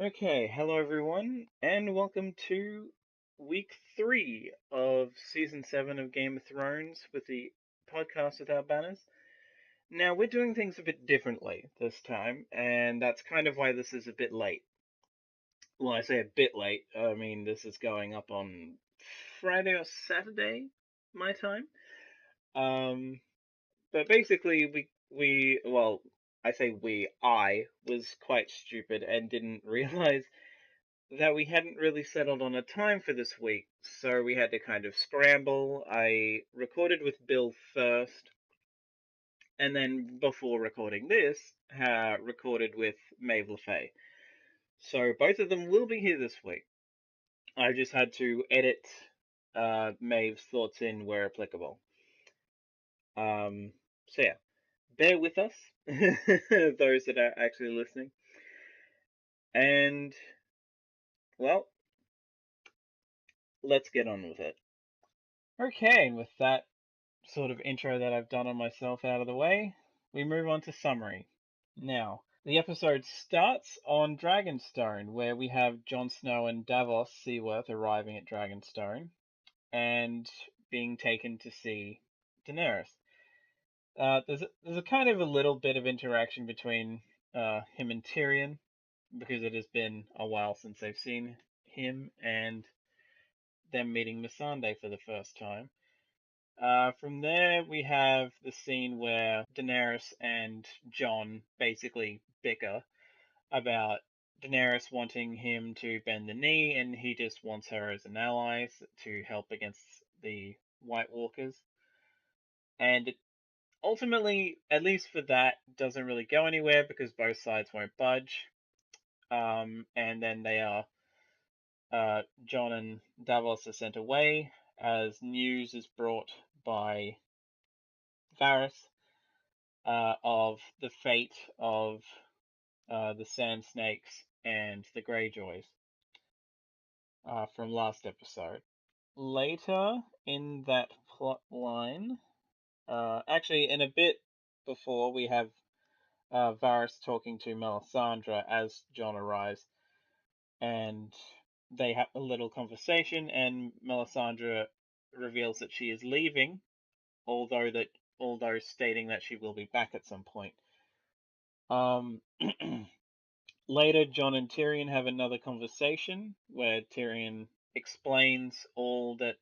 Okay, hello everyone, and welcome to week 3 of season 7 of Game of Thrones with the podcast without banners. Now, we're doing things a bit differently this time, and that's kind of why this is a bit late. Well, I say a bit late, I mean this is going up on Friday or Saturday, my time. Um, but basically, well, I say I was quite stupid and didn't realize that we hadn't really settled on a time for this week, so we had to kind of scramble. I recorded with Bill first, and then before recording this, recorded with Maeve LaFay. So both of them will be here this week. I just had to edit Maeve's thoughts in where applicable. So yeah, bear with us, those that are actually listening. And, well, let's get on with it. Okay, with that sort of intro that I've done on myself out of the way, we move on to summary. Now, the episode starts on Dragonstone, where we have Jon Snow and Davos Seaworth arriving at Dragonstone and being taken to see Daenerys. There's a kind of a little bit of interaction between him and Tyrion, because it has been a while since they've seen him, and them meeting Missandei for the first time. From there, we have the scene where Daenerys and Jon basically bicker about Daenerys wanting him to bend the knee, and he just wants her as an ally to help against the White Walkers. And it ultimately, at least for that, doesn't really go anywhere because both sides won't budge. And then Jon and Davos are sent away as news is brought by Varys of the fate of the Sand Snakes and the Greyjoys from last episode. Later in that plot line, actually, in a bit before, we have Varys talking to Melisandre as Jon arrives, and they have a little conversation, and Melisandre reveals that she is leaving, although stating that she will be back at some point. Um, Later, Jon and Tyrion have another conversation where Tyrion explains all that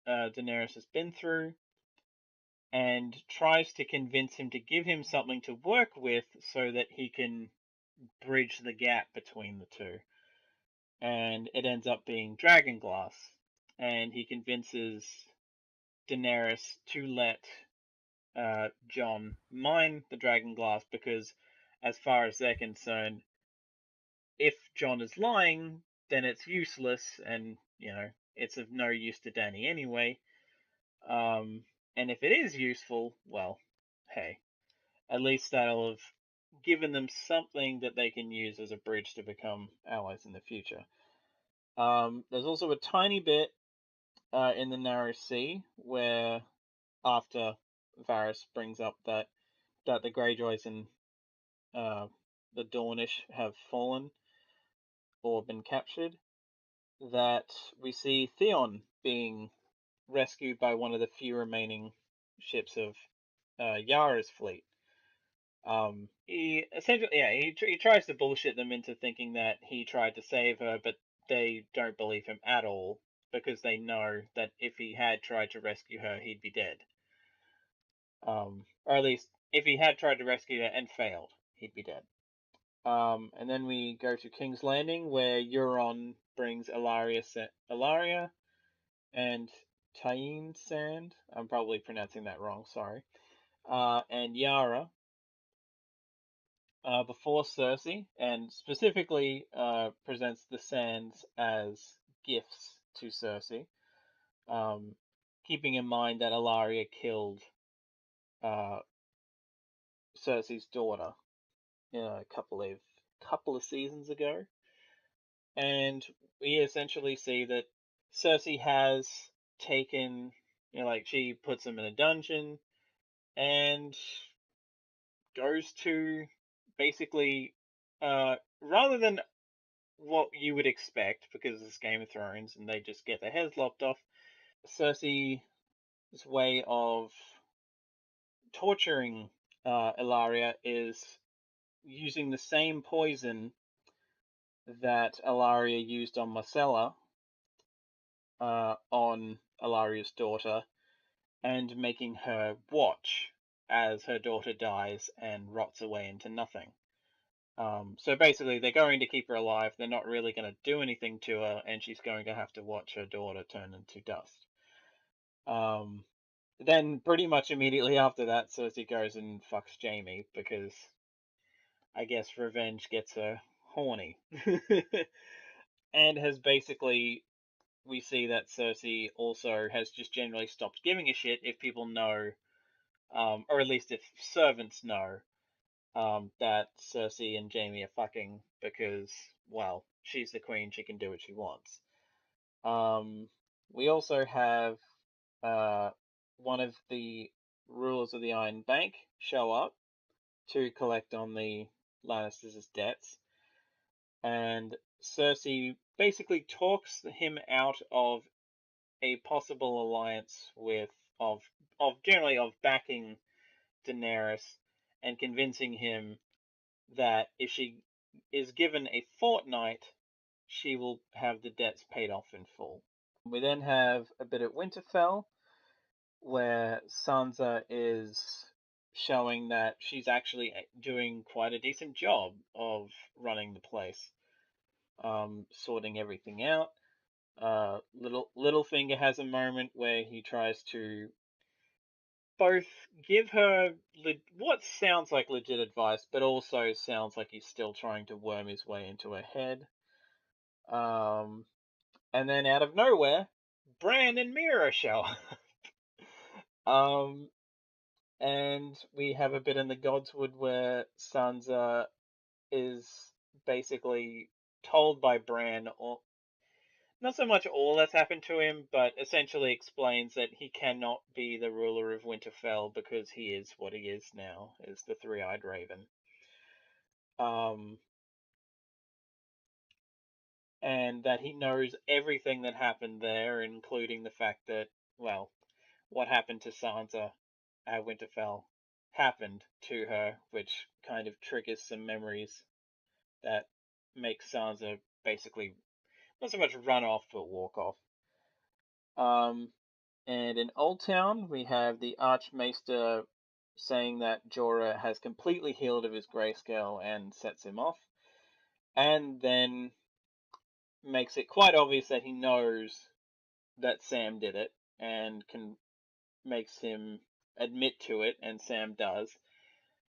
Daenerys has been through and tries to convince him to give him something to work with so that he can bridge the gap between the two. And it ends up being Dragonglass. And he convinces Daenerys to let Jon mine the Dragonglass because, as far as they're concerned, if Jon is lying, then it's useless, and it's of no use to Dany anyway. And if it is useful, well, hey, at least that'll have given them something that they can use as a bridge to become allies in the future. There's also a tiny bit in the Narrow Sea where, after Varys brings up that the Greyjoys and uh, the Dornish have fallen or been captured, that we see Theon being rescued by one of the few remaining ships of Yara's fleet. He essentially, yeah, he tries to bullshit them into thinking that he tried to save her, but they don't believe him at all because they know that if he had tried to rescue her, he'd be dead. Or at least, if he had tried to rescue her and failed, he'd be dead. And then we go to King's Landing, where Euron brings Ilaria and Tyene Sand. I'm probably pronouncing that wrong, sorry. And Yara before Cersei, and specifically presents the Sands as gifts to Cersei, um, keeping in mind that Ilaria killed uh, Cersei's daughter a couple of seasons ago, and we essentially see that Cersei has taken, like, she puts him in a dungeon and goes to basically, rather than what you would expect because it's Game of Thrones and they just get their heads lopped off. Cersei's way of torturing Ilaria is using the same poison that Ilaria used on Marcella, on Ilaria's daughter, and making her watch as her daughter dies and rots away into nothing. So basically, they're going to keep her alive. They're not really going to do anything to her, and she's going to have to watch her daughter turn into dust. Then pretty much immediately after that, Cersei goes and fucks Jaime because I guess revenge gets her horny. And has basically, we see that Cersei also has just generally stopped giving a shit if people know, or at least if servants know, that Cersei and Jaime are fucking because, well, she's the queen, she can do what she wants. We also have one of the rulers of the Iron Bank show up to collect on the Lannisters' debts, and Cersei basically talks him out of a possible alliance with of generally of backing Daenerys and convincing him that if she is given a fortnight, she will have the debts paid off in full. We then have a bit at Winterfell where Sansa is showing that she's actually doing quite a decent job of running the place, sorting everything out. Littlefinger has a moment where he tries to both give her what sounds like legit advice, but also sounds like he's still trying to worm his way into her head. And then out of nowhere, Bran and Mira show up. And we have a bit in the Godswood where Sansa is basically told by Bran, or not so much all that's happened to him, but essentially explains that he cannot be the ruler of Winterfell because he is what he is now, is the three-eyed raven. And that he knows everything that happened there, including the fact that, well, what happened to Sansa at Winterfell happened to her, which kind of triggers some memories that make Sansa basically not so much run off but walk off. And in Old Town, we have the Archmaester saying that Jorah has completely healed of his grayscale and sets him off, and then makes it quite obvious that he knows that Sam did it and makes him admit to it, and Sam does.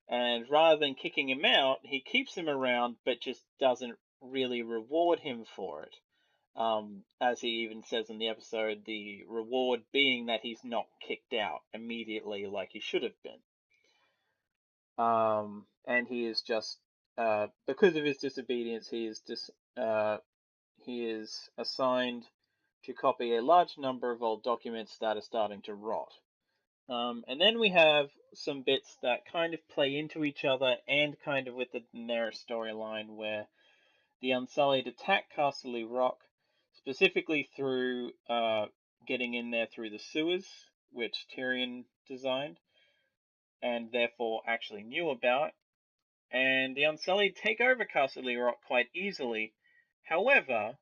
And rather than kicking him out, he keeps him around, but just doesn't really reward him for it. As he even says in the episode, the reward being that he's not kicked out immediately like he should have been. And he is just, because of his disobedience, he is assigned to copy a large number of old documents that are starting to rot. And then we have some bits that kind of play into each other and kind of with the Daenerys storyline where the Unsullied attack Casterly Rock, specifically through getting in there through the sewers, which Tyrion designed and therefore actually knew about. And the Unsullied take over Casterly Rock quite easily. However,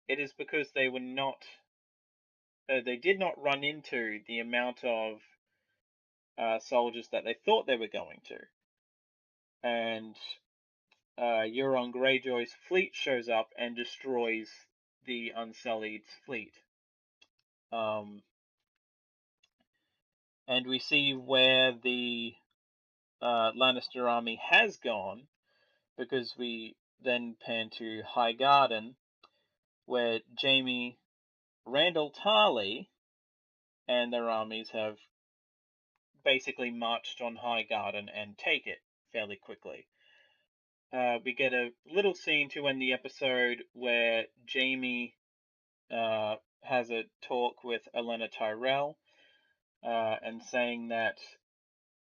it is because they did not run into the amount of soldiers that they thought they were going to. And Euron Greyjoy's fleet shows up and destroys the Unsullied's fleet. And we see where the Lannister army has gone, because we then pan to Highgarden, where Jaime, Randall Tarley, and their armies have basically marched on Highgarden and take it fairly quickly. We get a little scene to end the episode where Jaime has a talk with Olenna Tyrell, and saying that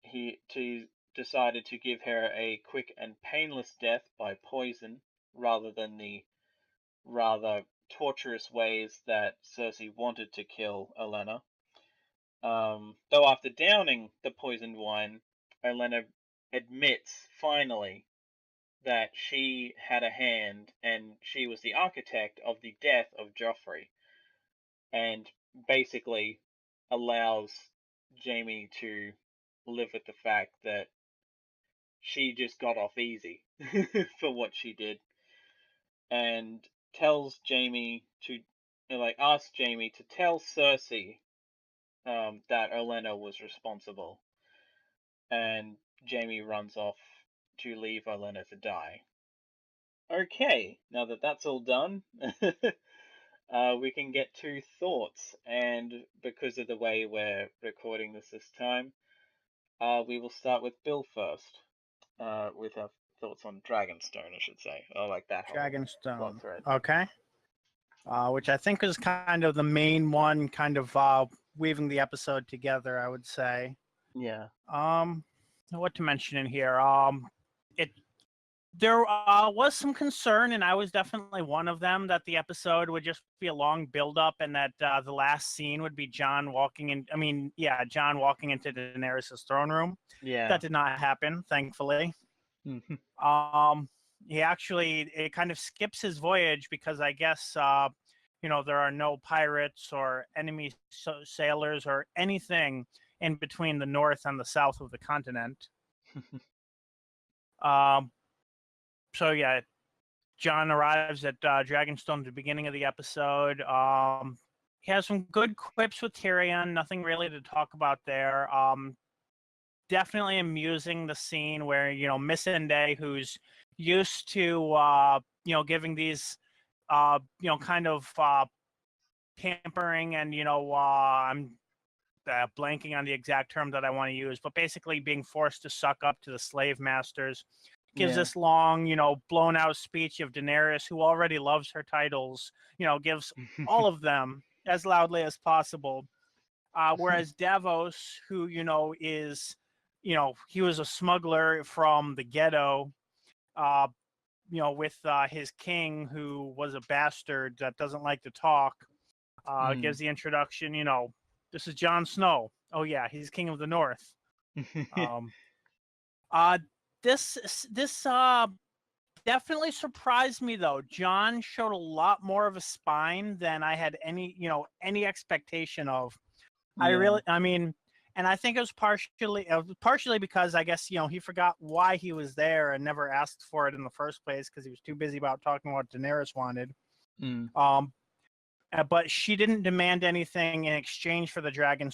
he decided to give her a quick and painless death by poison rather than the rather torturous ways that Cersei wanted to kill Olenna. Though after downing the poisoned wine, Olenna admits finally that she had a hand and she was the architect of the death of Joffrey, and basically allows Jaime to live with the fact that she just got off easy for what she did, and tells Jaime to, asks Jaime to tell Cersei that Olenna was responsible, and Jaime runs off to leave Olenna to die. Okay, now that that's all done, we can get to thoughts, and because of the way we're recording this time, we will start with Bill first, with our thoughts on Dragonstone, I should say. I like that whole plot Dragonstone. thread. Okay. Which I think is kind of the main one, kind of weaving the episode together, I would say. Yeah. What to mention in here? There was some concern, and I was definitely one of them, that the episode would just be a long build-up, and that the last scene would be Jon walking into Daenerys' throne room. Yeah. That did not happen, thankfully. It kind of skips his voyage because I guess there are no pirates or enemy sailors or anything in between the north and the south of the continent. So yeah, Jon arrives at Dragonstone at the beginning of the episode. He has some good quips with Tyrion. Nothing really to talk about there. Definitely amusing, the scene where Missandei, who's used to giving these kind of pampering, and I'm blanking on the exact term that I want to use, but basically being forced to suck up to the slave masters, gives this long, blown out speech of Daenerys, who already loves her titles, gives all of them as loudly as possible. Whereas Davos, who, is, he was a smuggler from the ghetto, with his king, who was a bastard that doesn't like to talk, gives the introduction, this is Jon Snow. Oh yeah, he's king of the North. This definitely surprised me, though. Jon showed a lot more of a spine than I had any expectation of. And I think it was partially because I guess he forgot why he was there and never asked for it in the first place because he was too busy about talking about what Daenerys wanted. But she didn't demand anything in exchange for the dragon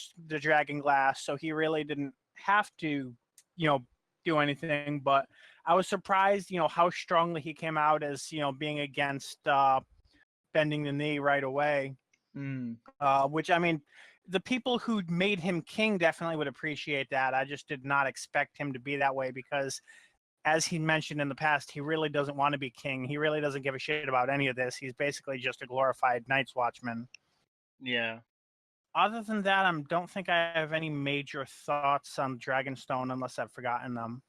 glass, so he really didn't have to, do anything. But I was surprised, how strongly he came out as, being against bending the knee right away. Which, the people who made him king definitely would appreciate that. I just did not expect him to be that way because, as he mentioned in the past, he really doesn't want to be king. He really doesn't give a shit about any of this. He's basically just a glorified Night's Watchman. Yeah. Other than that, I don't think I have any major thoughts on Dragonstone unless I've forgotten them.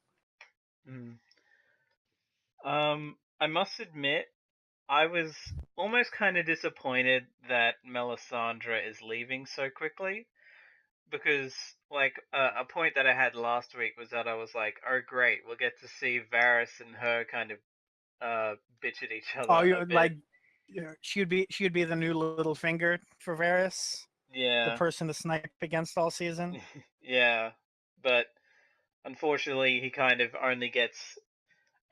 I must admit, I was almost kind of disappointed that Melisandre is leaving so quickly, because a point that I had last week was that I was like, oh great, we'll get to see Varys and her kind of bitch at each other a bit. Like she'd be the new Littlefinger for Varys. Yeah. The person to snipe against all season. Yeah, but unfortunately he kind of only gets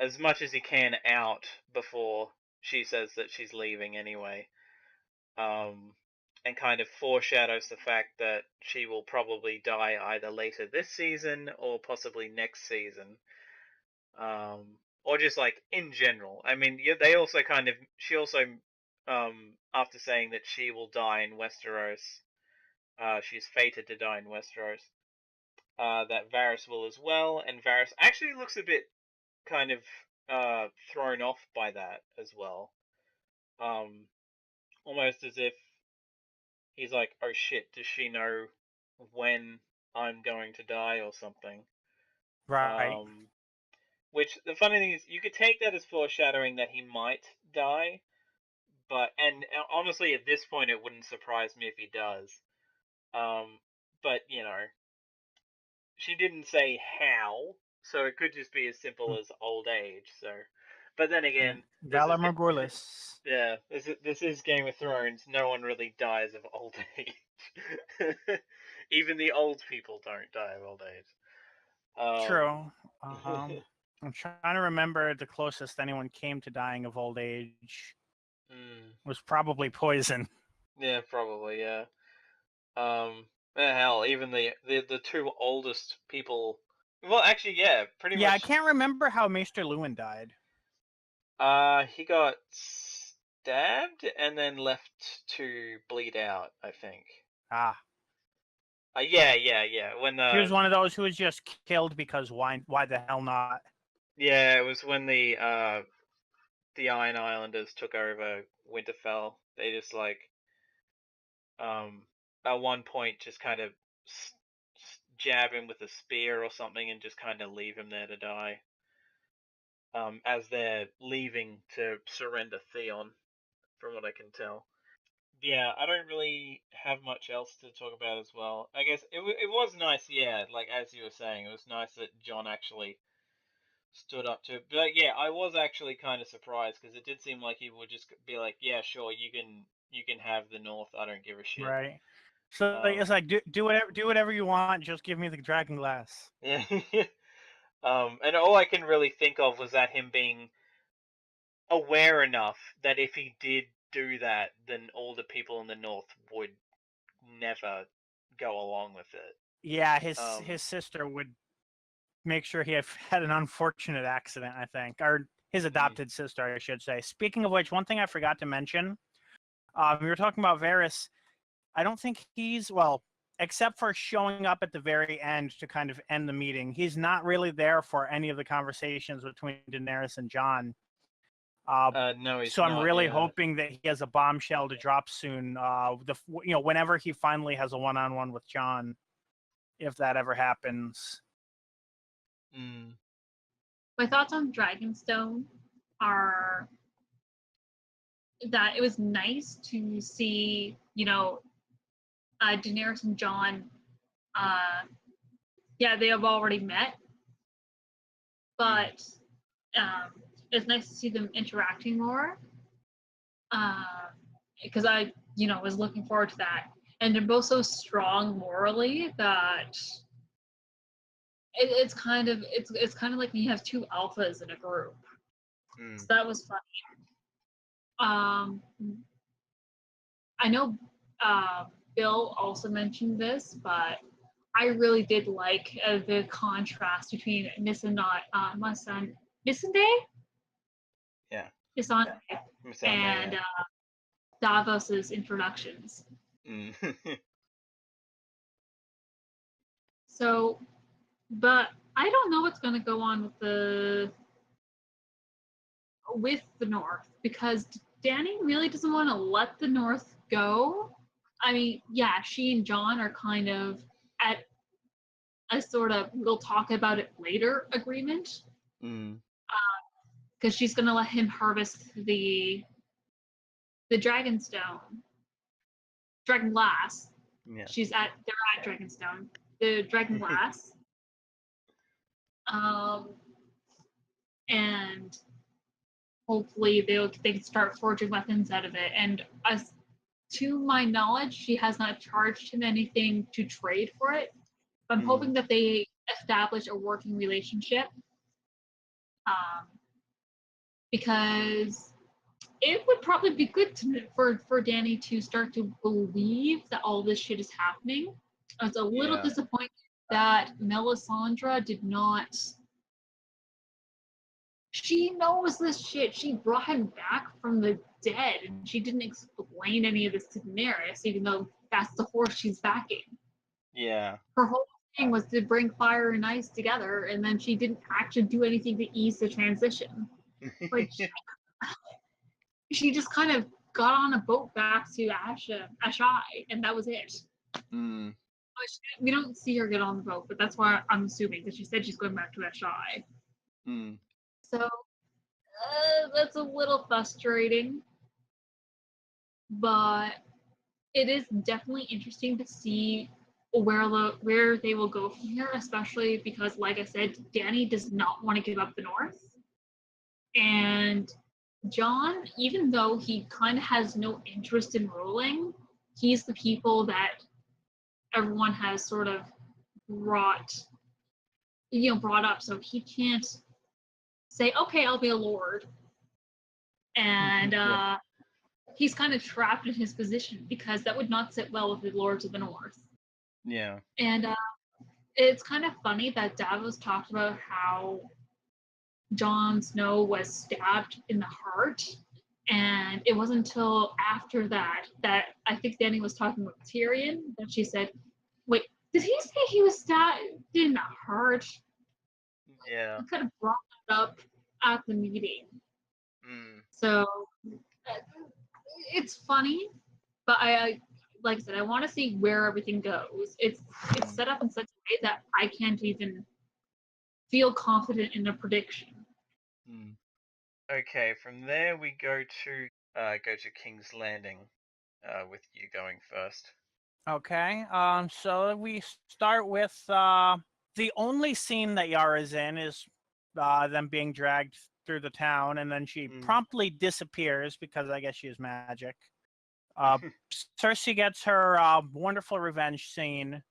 as much as he can out before she says that she's leaving anyway. And kind of foreshadows the fact that she will probably die either later this season or possibly next season. Or just in general. They also she also, after saying that she will die in Westeros, she's fated to die in Westeros, that Varys will as well, and Varys actually looks a bit kind of thrown off by that as well. Almost as if he's like, oh shit, does she know when I'm going to die or something? Right. Which, the funny thing is, you could take that as foreshadowing that he might die, but honestly, at this point, it wouldn't surprise me if he does. But she didn't say how, so it could just be as simple as old age. So, but then again, this Valor is Morghulis. yeah, this is Game of Thrones. No one really dies of old age. Even the old people don't die of old age. True. I'm trying to remember the closest anyone came to dying of old age was probably poison. Yeah, probably, yeah. Hell, even the two oldest people. Well, actually, yeah, pretty Yeah, I much. can't remember how Maester Lewin died. He got stabbed and then left to bleed out, I think. Ah, Yeah. When he was one of those who was just killed because why the hell not? yeah, it was when the Iron Islanders took over Winterfell. They just at one point just kind of jab him with a spear or something and just kind of leave him there to die. As they're leaving to surrender Theon, from what I can tell. Yeah, I don't really have much else to talk about as well. I guess it was nice, yeah, like as you were saying, it was nice that Jon actually stood up to it. But yeah, I was actually kind of surprised because it did seem like he would just be like, yeah, sure, you can have the North. I don't give a shit. Right. So it's like do whatever you want. Just give me the dragon glass. Yeah. And all I can really think of was that him being aware enough that if he did do that, then all the people in the North would never go along with it. Yeah, his sister would make sure he had an unfortunate accident, I think, or his adopted sister, I should say. Speaking of which, one thing I forgot to mention, we were talking about Varys. I don't think he's, well, except for showing up at the very end to kind of end the meeting, he's not really there for any of the conversations between Daenerys and Jon. No, he's so I'm not, really yeah. hoping that he has a bombshell to drop soon. Whenever he finally has a one-on-one with Jon, if that ever happens. My thoughts on Dragonstone are that it was nice to see, Daenerys and Jon. Yeah, they have already met, but it's nice to see them interacting more. Because I, was looking forward to that, and they're both so strong morally that it's kind of like when you have two alphas in a group. So that was funny. I know Bill also mentioned this, but I really did like the contrast between Missandei? Yeah. Missandei and Davos's introductions. So, but I don't know what's going to go on with the North, because Dany really doesn't want to let the North go. I mean, yeah, she and Jon are kind of at a sort of we'll talk about it later agreement. Because she's going to let him harvest the Dragonstone. Dragon Glass. Yeah. They're at Dragonstone. The Dragon Glass. And hopefully they can start forging weapons out of it. And to my knowledge, she has not charged him anything to trade for it. I'm hoping that they establish a working relationship. Because it would probably be good for Dany to start to believe that all this shit is happening. I was a little disappointed that Melisandre did not. She knows this shit. She brought him back from the dead, and she didn't explain any of this to Daenerys, even though that's the horse she's backing. Yeah. Her whole thing was to bring fire and ice together, and then she didn't actually do anything to ease the transition. Which she just kind of got on a boat back to Ashai, and that was it. We don't see her get on the boat, but that's why I'm assuming, because she said she's going back to Ashai. So that's a little frustrating. but it is definitely interesting to see where they will go from here, especially because, like I said, Dany does not want to give up the North, and Jon, even though he kind of has no interest in ruling, he's the people that everyone has sort of brought brought up, so he can't say, okay, I'll be a lord. And Yeah. he's kind of trapped in his position because that would not sit well with the lords of the north. Yeah. And it's kind of funny that Davos talked about how Jon Snow was stabbed in the heart. And it wasn't until after that I think Dany was talking with Tyrion that she said, wait, did he say he was stabbed in the heart? Yeah. He kind of brought it up at the meeting. Mm. So it's funny, but I like I said, I want to see where everything goes. It's set up in such a way that I can't even feel confident in a prediction. Mm. Okay, from there we go to King's Landing, with you going first. Okay. So we start with the only scene that Yara's in is them being dragged through the town, and then she promptly disappears because I guess she is magic. Cersei gets her wonderful revenge scene,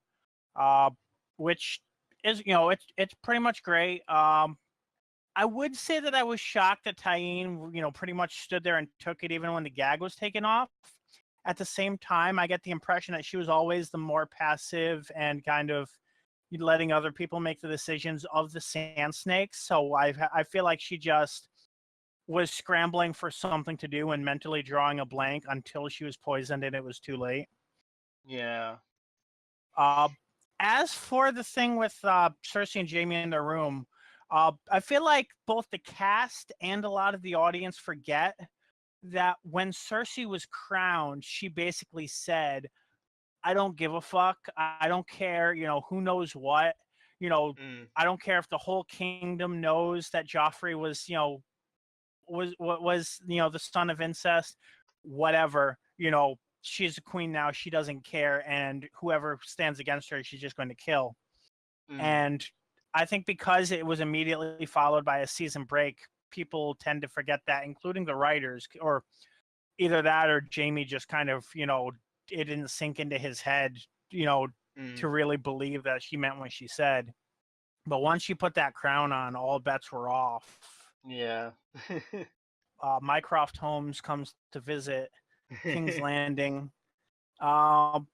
which is it's pretty much great. I would say that I was shocked that Tyene, pretty much stood there and took it even when the gag was taken off. At the same time, I get the impression that she was always the more passive and kind of letting other people make the decisions of the sand snakes. So I feel like she just was scrambling for something to do and mentally drawing a blank until she was poisoned and it was too late. Yeah. As for the thing with Cersei and Jaime in their room, I feel like both the cast and a lot of the audience forget that when Cersei was crowned, she basically said, I don't give a fuck. I don't care, who knows what. I don't care if the whole kingdom knows that Joffrey was, was the son of incest, whatever. She's a queen now. She doesn't care, and whoever stands against her, she's just going to kill. And I think because it was immediately followed by a season break, people tend to forget that, including the writers, or either that or Jaime just kind of, it didn't sink into his head, to really believe that she meant what she said. But once she put that crown on, all bets were off. Yeah. Mycroft Holmes comes to visit King's Landing. And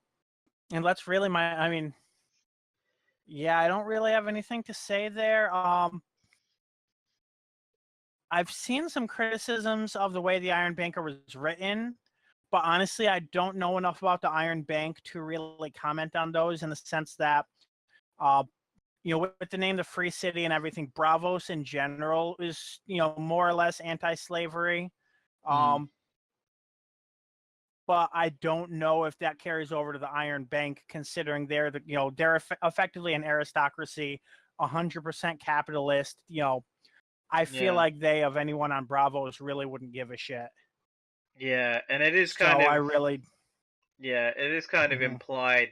that's really I don't really have anything to say there. I've seen some criticisms of the way the Iron Banker was written, but honestly, I don't know enough about the Iron Bank to really comment on those, in the sense that, with the name the Free City and everything, Bravos in general is, more or less anti-slavery. But I don't know if that carries over to the Iron Bank, considering they're effectively an aristocracy, 100% capitalist. I feel like they, of anyone on Bravos, really wouldn't give a shit. Yeah, and it is So kind of I really. Yeah, it is kind of implied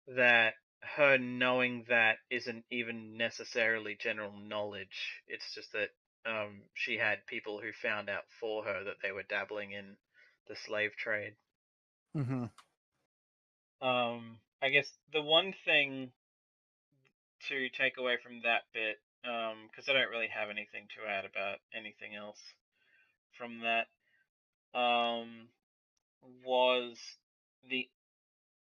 that her knowing that isn't even necessarily general knowledge. It's just that she had people who found out for her that they were dabbling in the slave trade. I guess the one thing to take away from that bit, because I don't really have anything to add about anything else from that, was the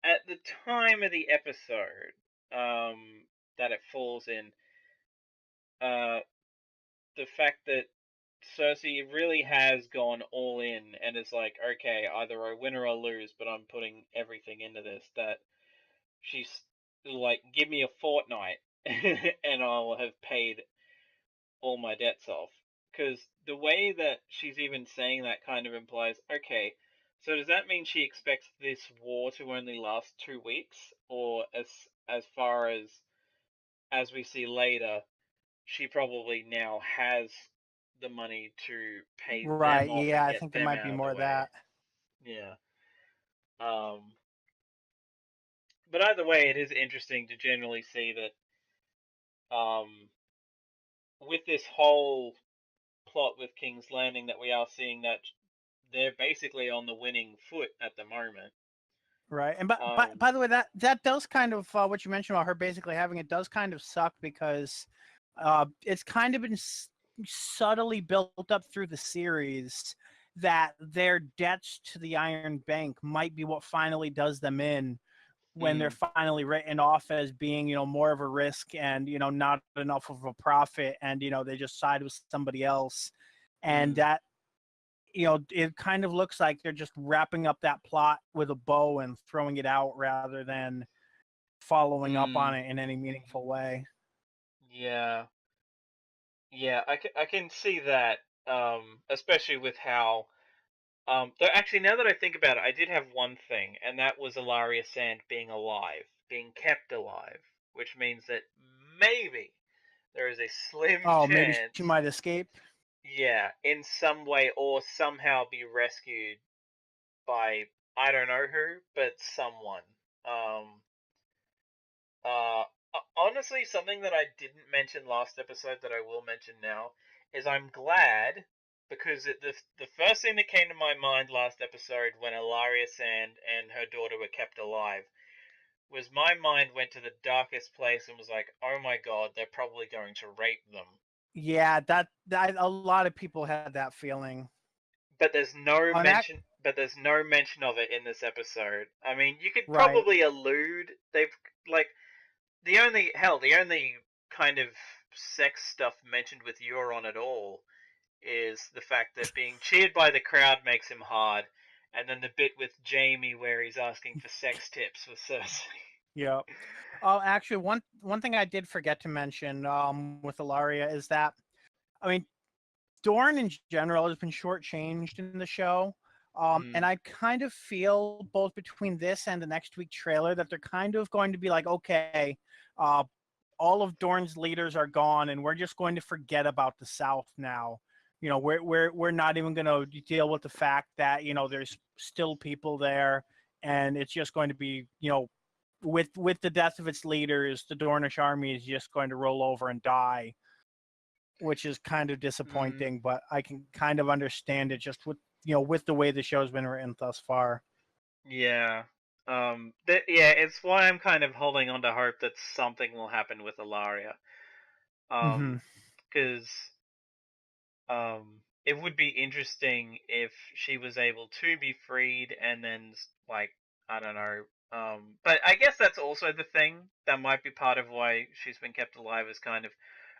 at the time of the episode that it falls in, the fact that Cersei really has gone all in and is like, okay, either I win or I lose, but I'm putting everything into this. That she's like, give me a fortnight and I'll have paid all my debts off. Because the way that she's even saying that kind of implies, okay, so does that mean she expects this war to only last 2 weeks, or as far as we see later, she probably now has the money to pay them Right. off Yeah, and I get think it them might be out of the more way. that. Yeah. But either way, it is interesting to generally see that with this whole plot with King's Landing, that we are seeing that they're basically on the winning foot at the moment. Right. And by the way, that does kind of what you mentioned about her basically having it does kind of suck, because it's kind of been subtly built up through the series that their debts to the Iron Bank might be what finally does them in when they're finally written off as being, more of a risk and, not enough of a profit, and, they just side with somebody else. And that, it kind of looks like they're just wrapping up that plot with a bow and throwing it out rather than following up on it in any meaningful way. Yeah. Yeah, I can see that, especially with how, though actually now that I think about it, I did have one thing, and that was Ilaria Sand being alive, being kept alive, which means that maybe there is a slim Maybe chance, she might escape. yeah, in some way or somehow be rescued by, I don't know who, but someone. Um, Honestly, something that I didn't mention last episode that I will mention now is I'm glad, because the first thing that came to my mind last episode when Ilaria Sand and her daughter were kept alive was my mind went to the darkest place and was like, oh my god, they're probably going to rape them. Yeah, that a lot of people had that feeling. But there's no mention. But there's no mention of it in this episode. I mean, you could Right. probably allude. They've like the only kind of sex stuff mentioned with Euron at all is the fact that being cheered by the crowd makes him hard, and then the bit with Jamie where he's asking for sex tips with Cersei. Yeah. Actually, one thing I did forget to mention with Ilaria is that, I mean, Dorne in general has been shortchanged in the show. And I kind of feel both between this and the next week trailer that they're kind of going to be like, okay, all of Dorne's leaders are gone, and we're just going to forget about the South now. We're not even going to deal with the fact that there's still people there, and it's just going to be with the death of its leaders, the Dornish army is just going to roll over and die, which is kind of disappointing. But I can kind of understand it just with the way the show's been written thus far. Yeah. It's why I'm kind of holding on to hope that something will happen with Ilaria. Because it would be interesting if she was able to be freed and then, like, I don't know. But I guess that's also the thing. That might be part of why she's been kept alive, is kind of,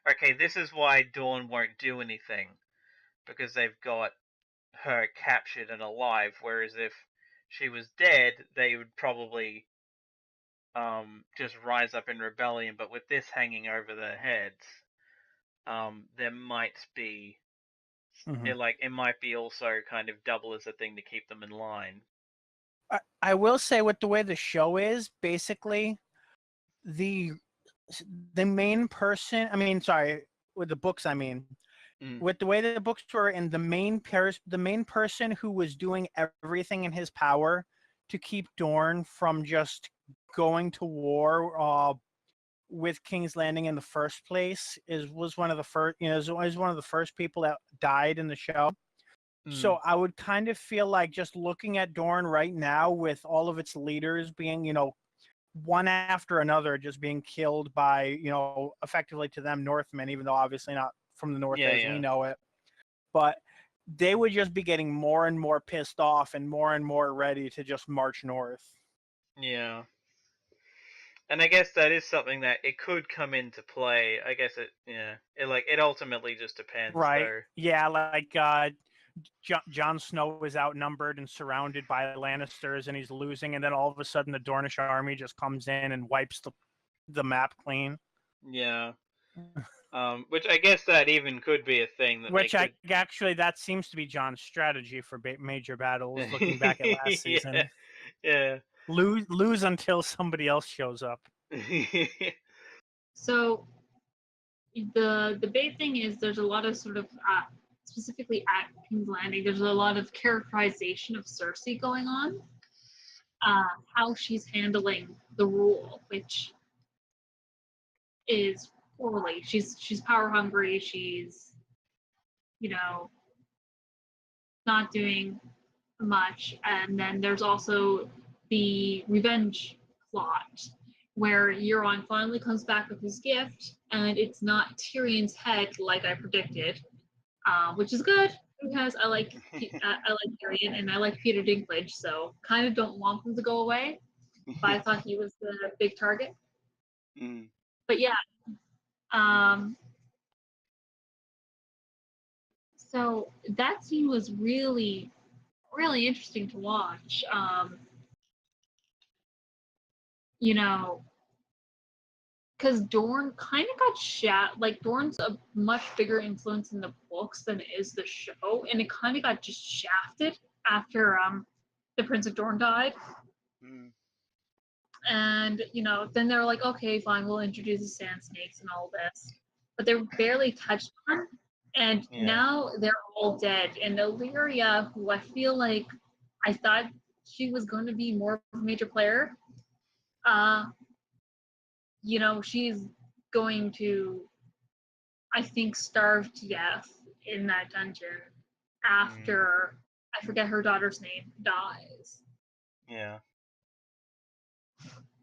okay, this is why Dawn won't do anything, because they've got her captured and alive, whereas if she was dead, they would probably just rise up in rebellion. But with this hanging over their heads, there might be it might be also kind of double as a thing to keep them in line. I will say, with the way the show is, basically the main person, with the books, with the way the books were, and the main person who was doing everything in his power to keep Dorne from just going to war with King's Landing in the first place was one of the first, is one of the first people that died in the show. So I would kind of feel like, just looking at Dorne right now, with all of its leaders being, one after another, just being killed by, effectively to them, Northmen, even though obviously not from the North as we know it. But they would just be getting more and more pissed off and more ready to just march north. Yeah. And I guess that is something that it could come into play. I guess it ultimately just depends, right? Though. Yeah, like Jon Snow is outnumbered and surrounded by Lannisters, and he's losing, and then all of a sudden the Dornish army just comes in and wipes the map clean. Yeah. Which I guess that even could be a thing that actually, that seems to be Jon's strategy for major battles. Looking back at last season, yeah, lose until somebody else shows up. So the big thing is there's a lot of sort of specifically at King's Landing, there's a lot of characterization of Cersei going on. How she's handling the rule, which is poorly. She's power hungry. She's, not doing much. And then there's also the revenge plot, where Euron finally comes back with his gift, and it's not Tyrion's head like I predicted, which is good because I like Tyrion and I like Peter Dinklage, so kind of don't want him to go away. But I thought he was the big target. Mm. But yeah, so that scene was really, really interesting to watch. Because Dorne kind of got Dorne's a much bigger influence in the books than it is the show, and it kind of got just shafted after the Prince of Dorne died. Mm. And then they're like, okay, fine, we'll introduce the Sand Snakes and all this, but they're barely touched on, and now they're all dead. And Illyria, who I feel like I thought she was going to be more of a major player, she's going to, I think, starve to death in that dungeon after I forget her daughter's name dies. Yeah.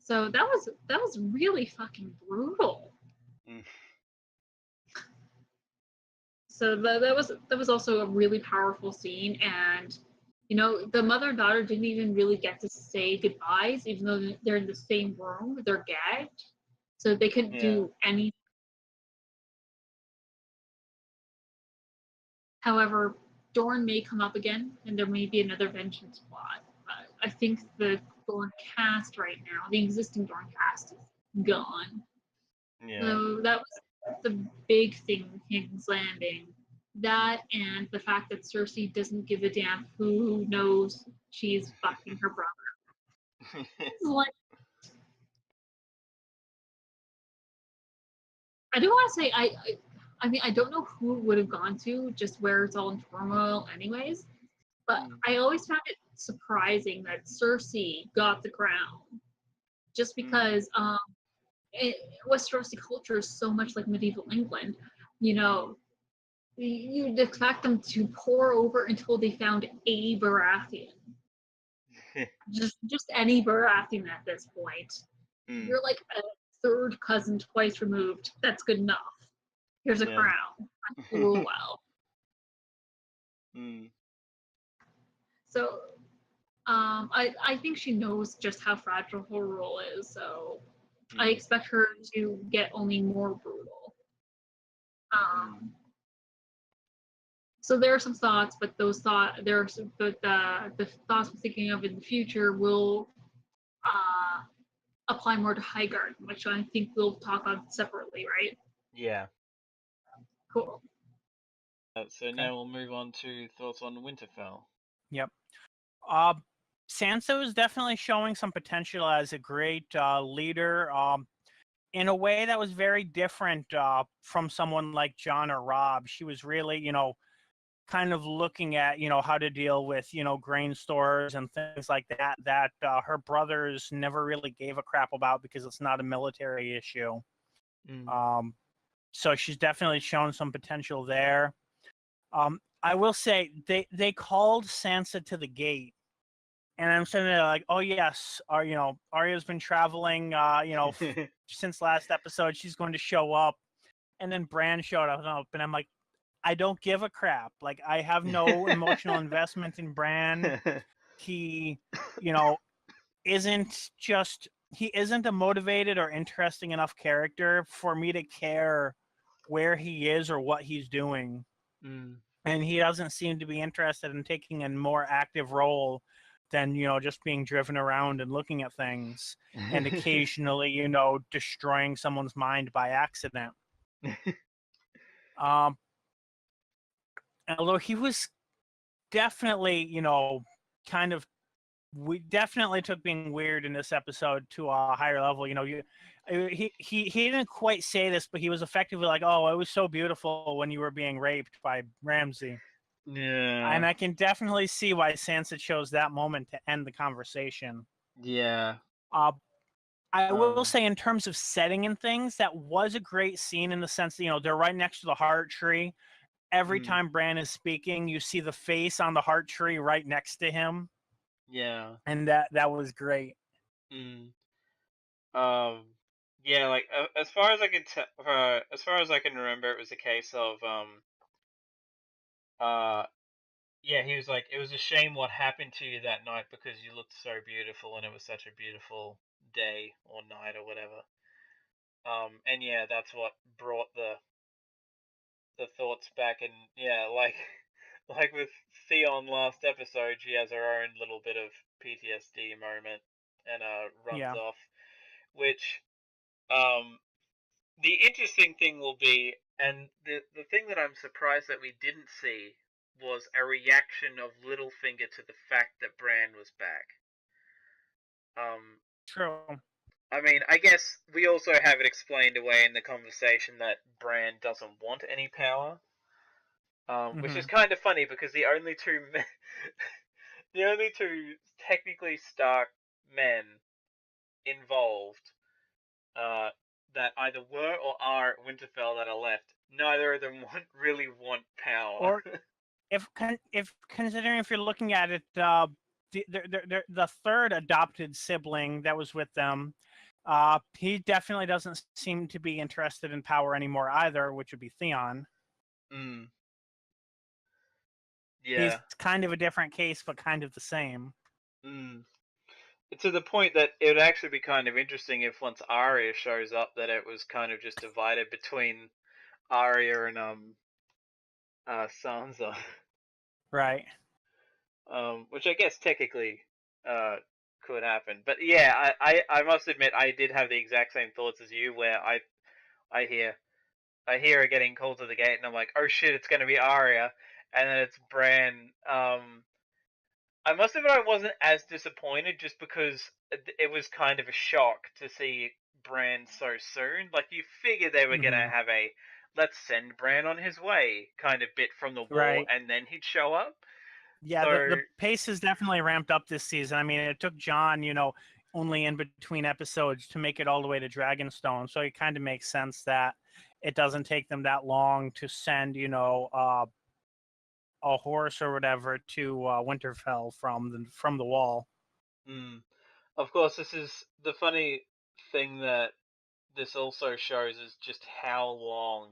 So that was really fucking brutal. Mm. So that was also a really powerful scene, and the mother-daughter didn't even really get to say goodbyes, even though they're in the same room. They're gagged, so they couldn't do any. However, Dorne may come up again, and there may be another vengeance plot. I think the Dorne cast right now, the existing Dorne cast, is gone. Yeah. So that was the big thing in King's Landing. That and the fact that Cersei doesn't give a damn who knows she's fucking her brother. It's like, I do want to say I mean I don't know who it would have gone to, just where it's all in turmoil anyways. But I always found it surprising that Cersei got the crown, just because Westerosi culture is so much like medieval England. You'd expect them to pour over until they found a Baratheon. just any Baratheon at this point. You're like a third cousin twice removed. That's good enough. Here's a crown. Rule well. So, I think she knows just how fragile her role is. So, I expect her to get only more brutal. So there are some thoughts, but the thoughts I'm thinking of in the future will apply more to Highgarden, which I think we'll talk about separately, right? Yeah. Cool. So now we'll move on to thoughts on Winterfell. Yep. Sansa was definitely showing some potential as a great leader. In a way that was very different from someone like Jon or Robb. She was really, kind of looking at, how to deal with, grain stores and things like that her brothers never really gave a crap about because it's not a military issue. So she's definitely shown some potential there. I will say they called Sansa to the gate. And I'm sitting there like, oh yes, Arya's been traveling, since last episode. She's going to show up, and then Bran showed up, and I'm like, I don't give a crap. Like, I have no emotional investment in Bran. He, he isn't a motivated or interesting enough character for me to care where he is or what he's doing. And he doesn't seem to be interested in taking a more active role than, just being driven around and looking at things and occasionally, destroying someone's mind by accident. Although he was definitely, kind of we definitely took being weird in this episode to a higher level. You know, he didn't quite say this, but he was effectively like, "Oh, it was so beautiful when you were being raped by Ramsay." Yeah. And I can definitely see why Sansa chose that moment to end the conversation. Yeah. I will say, in terms of setting and things, that was a great scene in the sense that, you know, they're right next to the heart tree. Every time Bran is speaking, you see the face on the heart tree right next to him. Yeah. And that was great. Yeah, like as far as I can as far as I can remember, it was a case of yeah, he was like, it was a shame what happened to you that night because you looked so beautiful and it was such a beautiful day or night or whatever. And yeah, that's what brought the thoughts back. And yeah, like like with Theon last episode, she has her own little bit of PTSD moment and runs Yeah. off, which the interesting thing will be, and the thing that I'm surprised that we didn't see was a reaction of Littlefinger to the fact that Bran was back. True. I mean, I guess we also have it explained away in the conversation that Bran doesn't want any power, which is kind of funny because the only two the only two technically Stark men involved that either were or are at Winterfell that are left, neither of them really want power. Or if considering, if you're looking at it, the third adopted sibling that was with them, he definitely doesn't seem to be interested in power anymore either, which would be Theon. Yeah. He's kind of a different case, but kind of the same. To the point that it would actually be kind of interesting if once Arya shows up, that it was kind of just divided between Arya and Sansa. Right. Which I guess technically could happen. But yeah, I must admit I did have the exact same thoughts as you, where I hear her getting called to the gate, and I'm like, oh shit, it's gonna be Arya, and then it's Bran. I must admit I wasn't as disappointed, just because it was kind of a shock to see Bran so soon. Like, you figured they were gonna have a let's send Bran on his way kind of bit from the wall, Right. and then he'd show up. Yeah, So, the pace has definitely ramped up this season. I mean, it took Jon, you know, only in between episodes to make it all the way to Dragonstone. So it kind of makes sense that it doesn't take them that long to send, you know, a horse or whatever to Winterfell from the wall. of course, this is the funny thing that this also shows is just how long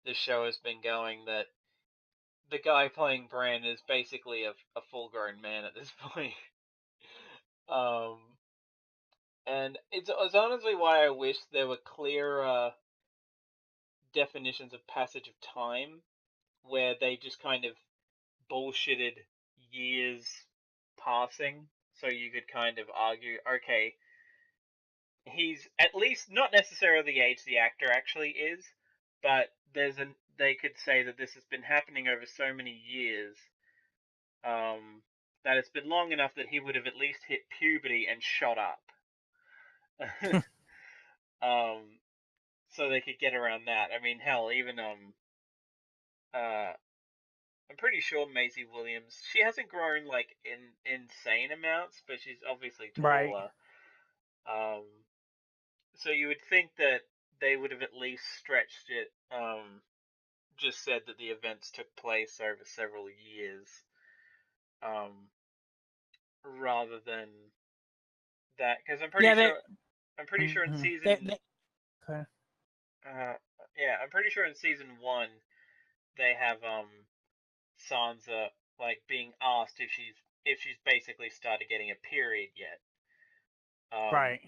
the show has been going, that the guy playing Bran is basically a full-grown man at this point. And it's honestly why I wish there were clearer definitions of passage of time, where they just kind of bullshitted years passing, so you could kind of argue, okay, he's at least not necessarily the age the actor actually is, but they could say that this has been happening over so many years, that it's been long enough that he would have at least hit puberty and shot up. So they could get around that. I mean, hell, even I'm pretty sure Maisie Williams, she hasn't grown like in insane amounts, but she's obviously taller. Right. So you would think that they would have at least stretched it. Just said that the events took place over several years, rather than that, because I'm pretty sure in season. Okay. Yeah, I'm pretty sure in season 1 they have Sansa like being asked if she's basically started getting a period yet. Right.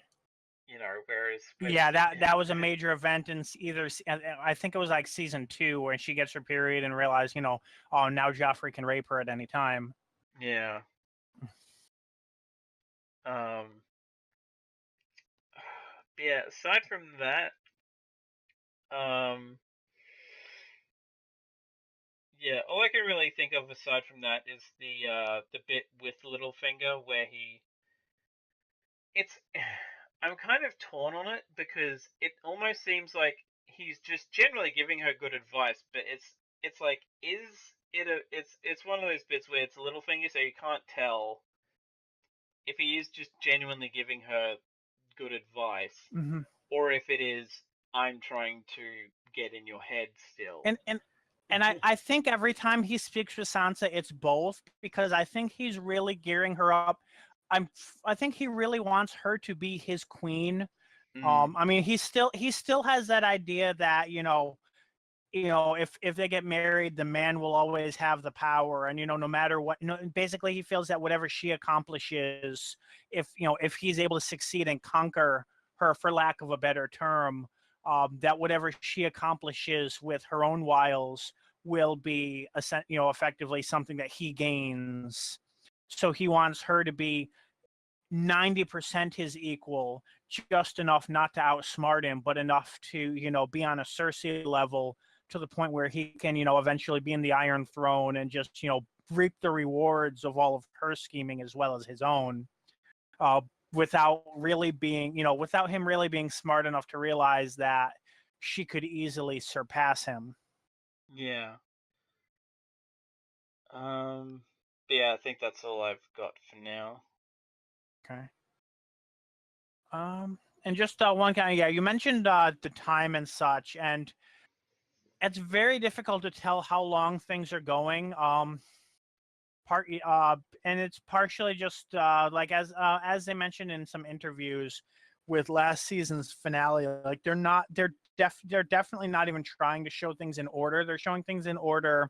You know, whereas yeah, that was a major event in either. I think it was like season 2 where she gets her period and realizes, you know, oh, now Joffrey can rape her at any time. Yeah. Yeah. Aside from that, Yeah, all I can really think of aside from that is the bit with Littlefinger where it's I'm kind of torn on it because it almost seems like he's just generally giving her good advice, but it's like it's one of those bits where it's Littlefinger, so you can't tell if he is just genuinely giving her good advice, Mm-hmm. or if it is I'm trying to get in your head still. And I think every time he speaks with Sansa, it's both, because I think he's really gearing her up. I think he really wants her to be his queen. I mean, he still has that idea that if they get married, the man will always have the power, and no matter what, basically he feels that whatever she accomplishes, if he's able to succeed and conquer her, for lack of a better term, that whatever she accomplishes with her own wiles will be effectively something that he gains. So he wants her to be 90% his equal, just enough not to outsmart him, but enough to be on a Cersei level, to the point where he can eventually be in the Iron Throne and just reap the rewards of all of her scheming as well as his own, without him really being smart enough to realize that she could easily surpass him. Yeah. But yeah, I think that's all I've got for now. Okay. And just one kind of, yeah, you mentioned the time and such, and it's very difficult to tell how long things are going. And it's partially just like as they mentioned in some interviews with last season's finale, like they're definitely not even trying to show things in order. They're showing things in order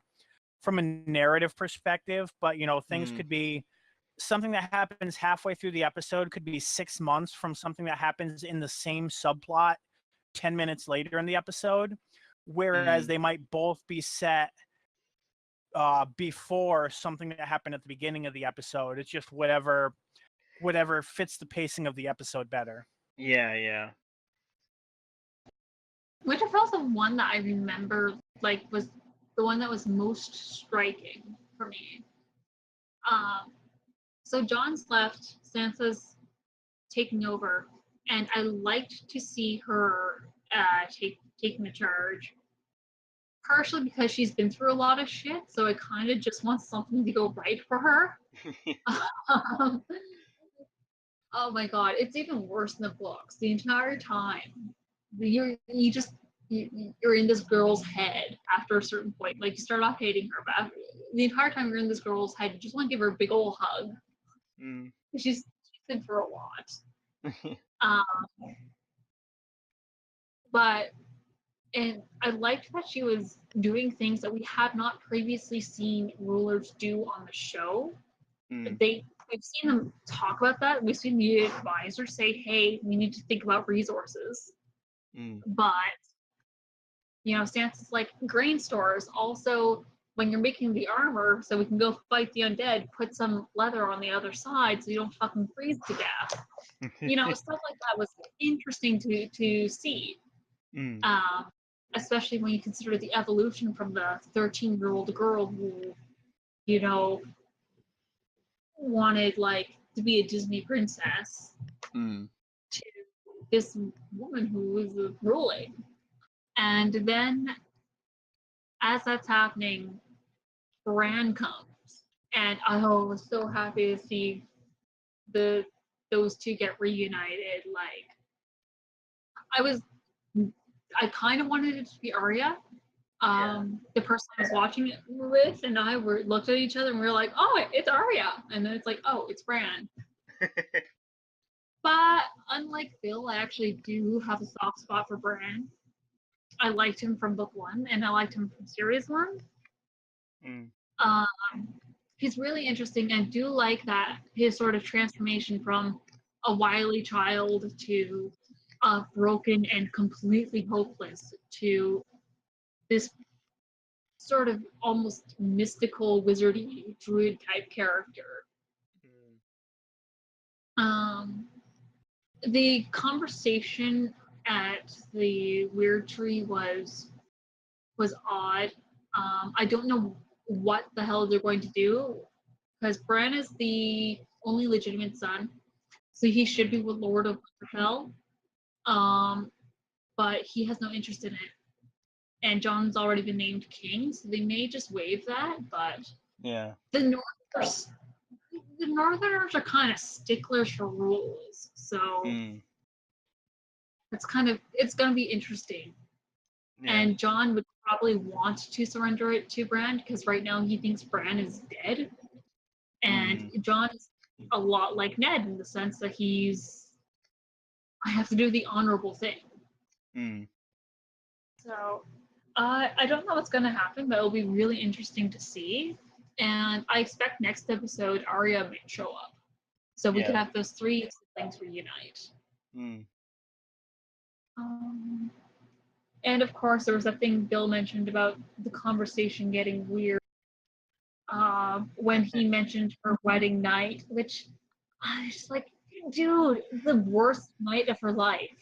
from a narrative perspective, but things could be something that happens halfway through the episode could be 6 months from something that happens in the same subplot 10 minutes later in the episode, whereas they might both be set before something that happened at the beginning of the episode. It's just whatever fits the pacing of the episode better. Yeah. Winterfell's the one that I remember, like, was the one that was most striking for me. So John's left, Sansa's taking over, and I liked to see her taking the charge. Partially because she's been through a lot of shit, so I kind of just want something to go right for her. Oh my god, it's even worse in the books. The entire time, you're in this girl's head after a certain point. Like, you start off hating her, but the entire time you're in this girl's head, you just want to give her a big old hug. She's been through a lot. And I liked that she was doing things that we had not previously seen rulers do on the show. We've seen them talk about that. We've seen the advisor say, "Hey, we need to think about resources." But Sansa's like, grain stores. Also, when you're making the armor, so we can go fight the undead, put some leather on the other side so you don't fucking freeze to death. Stuff like that was interesting to see. Especially when you consider the evolution from the 13-year-old girl who, wanted to be a Disney princess to this woman who was ruling. And then, as that's happening, Bran comes, and I was so happy to see those two get reunited. Like, I kind of wanted it to be Arya. The person I was watching it with and I looked at each other and we were like, "Oh, it's Arya," and then it's like, "Oh, it's Bran." But unlike Bill, I actually do have a soft spot for Bran. I liked him from book 1 and I liked him from series 1. He's really interesting. I do like that his sort of transformation from a wily child to broken and completely hopeless to this sort of almost mystical, wizardy, druid type character. The conversation at the Weird Tree was odd. I don't know what the hell they're going to do, because Bran is the only legitimate son, so he should be with Lord of Winterfell. But he has no interest in it. And Jon's already been named king, so they may just waive that. But Yeah. the Northerners are kind of sticklers for rules, so it's going to be interesting. Yeah. And Jon would probably want to surrender it to Bran because right now he thinks Bran is dead. And Jon is a lot like Ned in the sense that I have to do the honorable thing. So I don't know what's going to happen, but it'll be really interesting to see. And I expect next episode Arya may show up, so we could have those three siblings reunite. And of course, there was that thing Bill mentioned about the conversation getting weird when he mentioned her wedding night, which I was like, dude, the worst night of her life.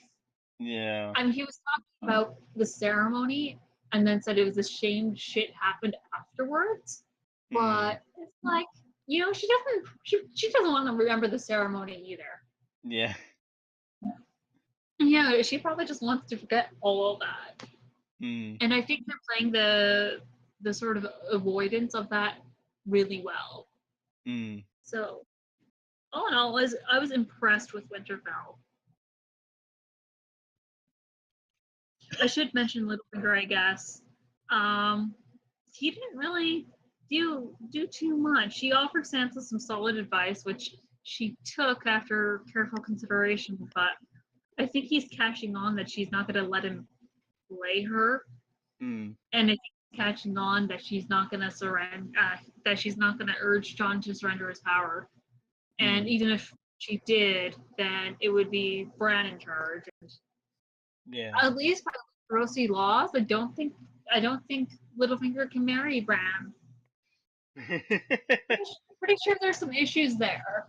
Yeah. I mean, he was talking about the ceremony and then said it was a shame shit happened afterwards. But it's like, you know, she doesn't want to remember the ceremony either. Yeah. Yeah, she probably just wants to forget all of that. And I think they're playing the sort of avoidance of that really well. So, all in all, I was impressed with Winterfell. I should mention Littlefinger, I guess. He didn't really do too much. He offered Sansa some solid advice, which she took after careful consideration. But I think he's catching on that she's not going to let him play her, and I think he's catching on that she's not going to surrender. That she's not going to urge Jon to surrender his power. And even if she did, then it would be Bran in charge. Yeah. At least by Rosie laws, I don't think Littlefinger can marry Bran. Pretty sure there's some issues there.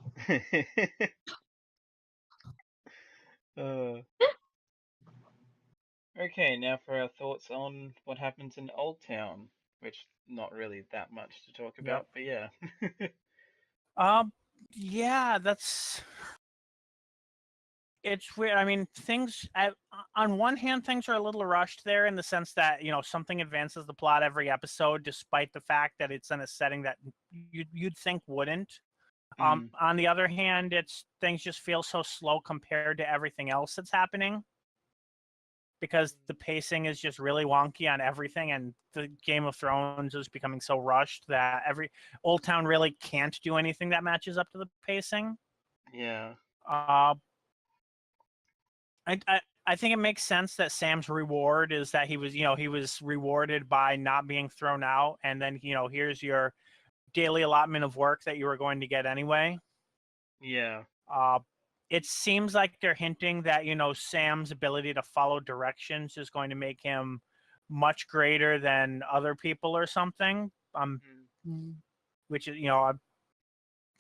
Okay, now for our thoughts on what happens in Old Town, which not really that much to talk about, but yeah. Yeah, it's weird. I mean, on one hand, things are a little rushed there in the sense that, you know, something advances the plot every episode, despite the fact that it's in a setting that you'd think wouldn't. On the other hand, things just feel so slow compared to everything else that's happening, because the pacing is just really wonky on everything, and the Game of Thrones is becoming so rushed that Old Town really can't do anything that matches up to the pacing. Yeah. I think it makes sense that Sam's reward is that he was rewarded by not being thrown out, and then, you know, here's your daily allotment of work that you were going to get anyway. Yeah. It seems like they're hinting that, you know, Sam's ability to follow directions is going to make him much greater than other people or something. Which is, you know,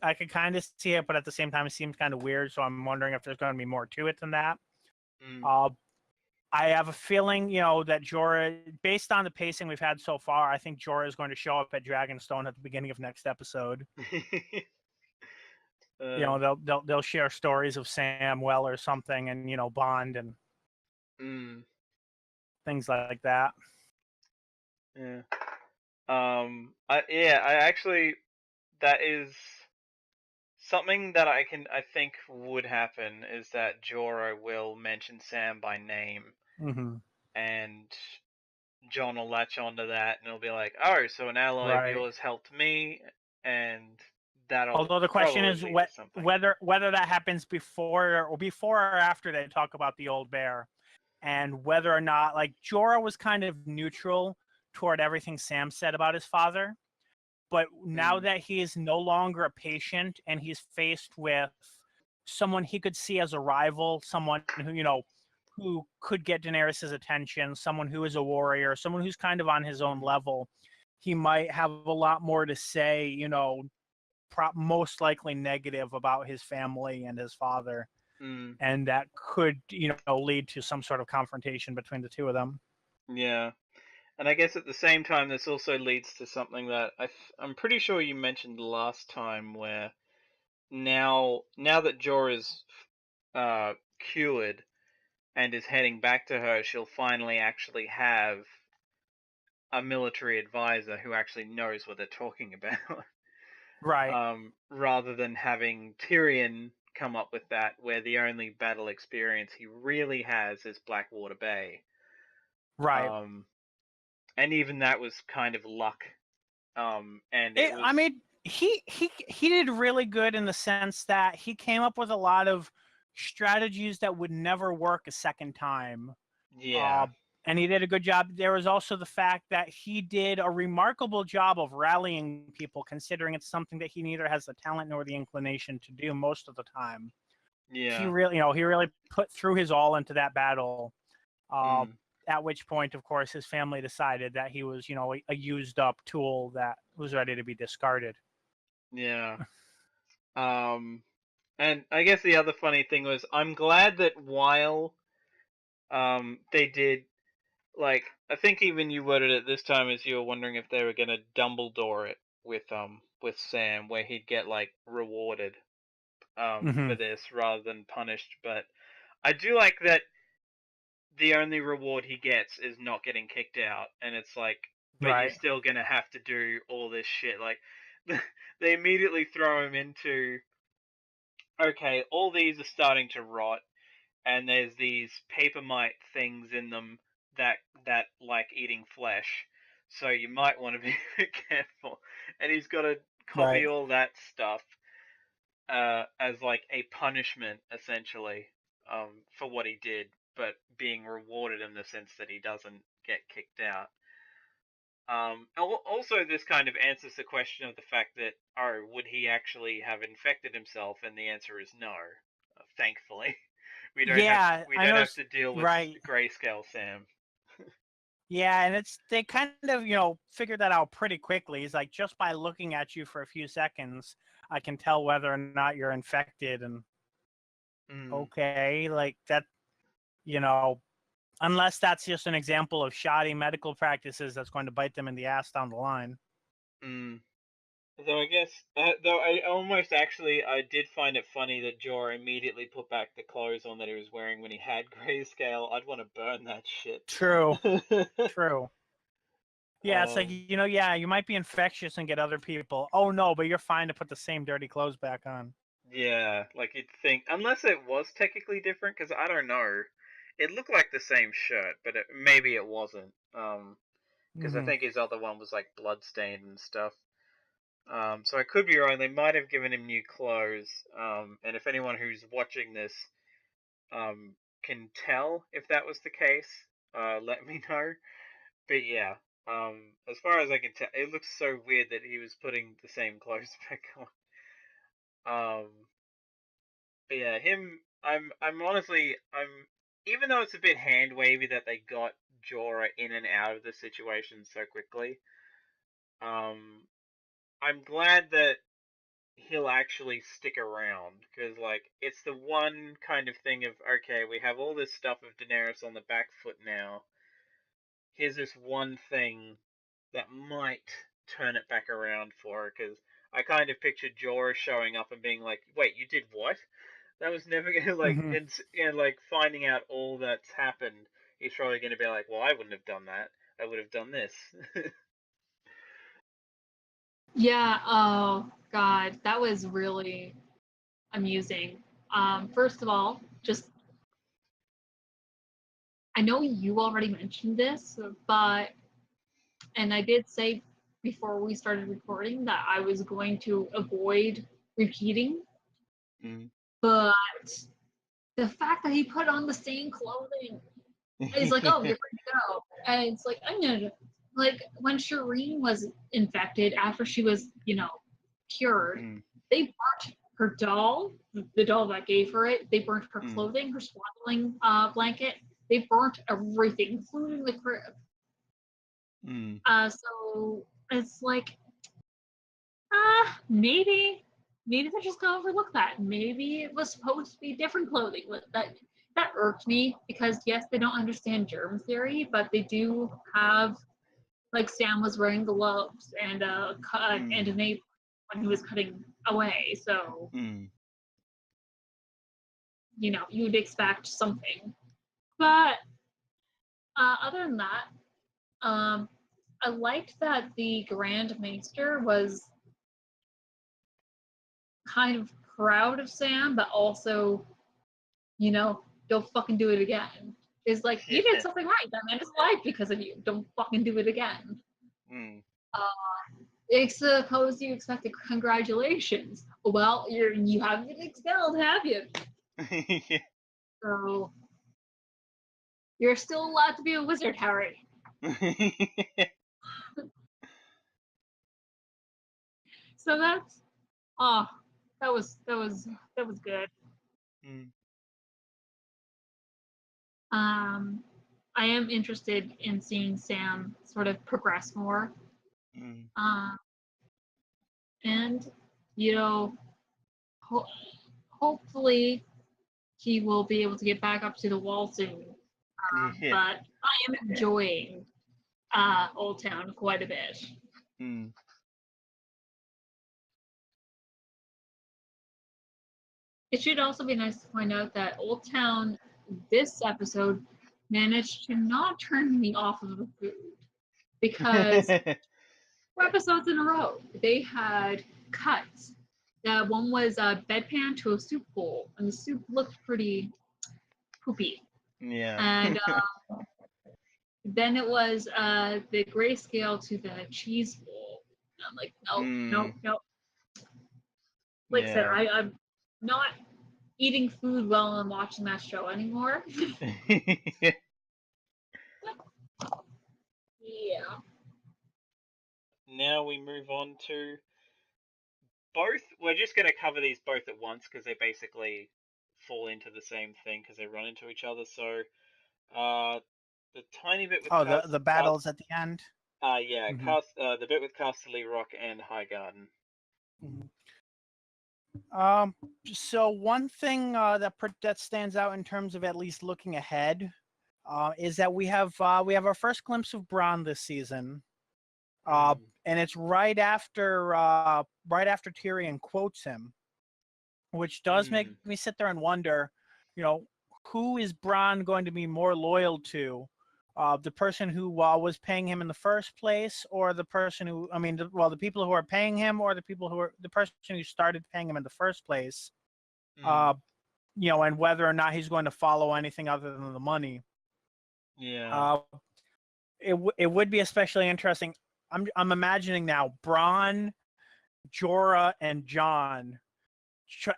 I could kind of see it, but at the same time, it seems kind of weird. So I'm wondering if there's going to be more to it than that. I have a feeling, you know, that Jorah, based on the pacing we've had so far, I think Jorah is going to show up at Dragonstone at the beginning of next episode. You know, they'll share stories of Samwell or something, and, you know, bond and things like that. Yeah. I actually, that is something that I think would happen, is that Jorah will mention Sam by name, and Jon will latch onto that, and it'll be like, oh, so an ally of yours helped me, and that'll. Although the question is whether that happens before or after they talk about the old bear, and whether or not, like, Jorah was kind of neutral toward everything Sam said about his father, but now that he is no longer a patient and he's faced with someone he could see as a rival, someone who, you know, who could get Daenerys' attention, someone who is a warrior, someone who's kind of on his own level, he might have a lot more to say, you know, most likely negative about his family and his father. And that could, you know, lead to some sort of confrontation between the two of them. Yeah. And I guess at the same time, this also leads to something that I'm pretty sure you mentioned last time, where now that Jorah's cured and is heading back to her, she'll finally actually have a military advisor who actually knows what they're talking about. Right. Rather than having Tyrion come up with that, where the only battle experience he really has is Blackwater Bay. Right. And even that was kind of luck. And it was... I mean, he did really good in the sense that he came up with a lot of strategies that would never work a second time. Yeah. And he did a good job. There was also the fact that he did a remarkable job of rallying people, considering it's something that he neither has the talent nor the inclination to do most of the time. Yeah. He really put through his all into that battle. At which point, of course, his family decided that he was, a used up tool that was ready to be discarded. Yeah. And I guess the other funny thing was, I'm glad that while they did, like, I think even you worded it this time as you were wondering if they were gonna Dumbledore it with Sam, where he'd get like rewarded for this rather than punished. But I do like that the only reward he gets is not getting kicked out, and it's like, but Right. you're still gonna have to do all this shit. Like, they immediately throw him into, okay, all these are starting to rot, and there's these paper mite things in them that like eating flesh, so you might want to be careful. And he's got to copy all that stuff as like a punishment, essentially, for what he did, but being rewarded in the sense that he doesn't get kicked out. Also, this kind of answers the question of the fact that, would he actually have infected himself? And the answer is no, thankfully. We don't have to deal with Grayscale Sam. Yeah, and they kind of, figured that out pretty quickly. He's like, just by looking at you for a few seconds, I can tell whether or not you're infected. And okay, like that, unless that's just an example of shoddy medical practices that's going to bite them in the ass down the line. Though I guess, though I did find it funny that Jorah immediately put back the clothes on that he was wearing when he had Grayscale. I'd want to burn that shit. True. True. Yeah, it's like, you might be infectious and get other people. Oh, no, but you're fine to put the same dirty clothes back on. Yeah, like you'd think, unless it was technically different, because I don't know. It looked like the same shirt, but maybe it wasn't. Because I think his other one was like bloodstained and stuff. So I could be wrong. They might have given him new clothes. And if anyone who's watching this can tell if that was the case, let me know. But yeah, as far as I can tell, it looks so weird that he was putting the same clothes back on. But yeah, I'm honestly, even though it's a bit hand wavy that they got Jorah in and out of the situation so quickly, I'm glad that he'll actually stick around, because like it's the one kind of thing of, okay, we have all this stuff of Daenerys on the back foot now. Here's this one thing that might turn it back around for her, because I kind of pictured Jorah showing up and being like, "Wait, you did what? That was never gonna like," and like finding out all that's happened. He's probably gonna be like, "Well, I wouldn't have done that. I would have done this." Yeah, oh God, that was really amusing. First of all, I know you already mentioned this, and I did say before we started recording that I was going to avoid repeating, but the fact that he put on the same clothing, he's like, "Oh, you're ready to go," and it's like, "I know." Like when Shireen was infected after she was, cured, they burnt her doll, the doll that gave her it. They burnt her clothing, her swaddling blanket. They burnt everything, including the crib. So it's like, maybe they're just gonna overlook that. Maybe it was supposed to be different clothing. That irked me because yes, they don't understand germ theory, but they do have like Sam was wearing gloves and and an apron when he was cutting away. So you'd expect something. But other than that, I liked that the Grand Maester was kind of proud of Sam, but also, don't fucking do it again. It's like, you did something right. That man is alive because of you. Don't fucking do it again. I suppose you expected congratulations. Well, you haven't been expelled, have you? So you're still allowed to be a wizard, Harry. So that's that was good. I am interested in seeing Sam sort of progress more. And hopefully he will be able to get back up to the wall soon. But I am enjoying Old Town quite a bit. It should also be nice to point out that Old Town this episode managed to not turn me off of the food, because 4 episodes in a row they had cuts. One was a bedpan to a soup bowl, and the soup looked pretty poopy. Yeah. And then it was the grayscale to the cheese bowl. And I'm like, nope. Like I said, I'm not eating food while I'm watching that show anymore. Yeah. Now we move on to both. We're just going to cover these both at once because they basically fall into the same thing because they run into each other. So, the tiny bit with the battles at the end. Yeah, the bit with Casterly Rock and Highgarden. So one thing that stands out in terms of at least looking ahead is that we have our first glimpse of Bronn this season, and it's right after Tyrion quotes him, which does make me sit there and wonder, who is Bronn going to be more loyal to? The person who was paying him in the first place, or the person who, the people who are paying him, or the person who started paying him in the first place, and whether or not he's going to follow anything other than the money. Yeah. It would be especially interesting. I'm imagining now Bronn, Jorah, and Jon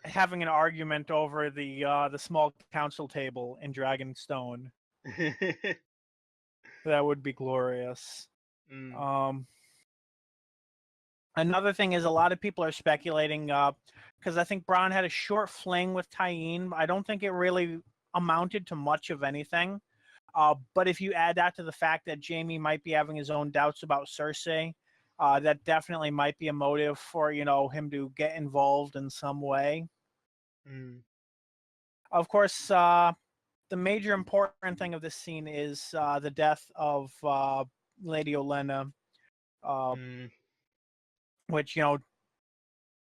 having an argument over the small council table in Dragonstone. That would be glorious. Another thing is a lot of people are speculating because I think Bronn had a short fling with Tyene. I don't think it really amounted to much of anything. But if you add that to the fact that Jaime might be having his own doubts about Cersei, that definitely might be a motive for him to get involved in some way. Of course, the major important thing of this scene is the death of Lady Olenna, which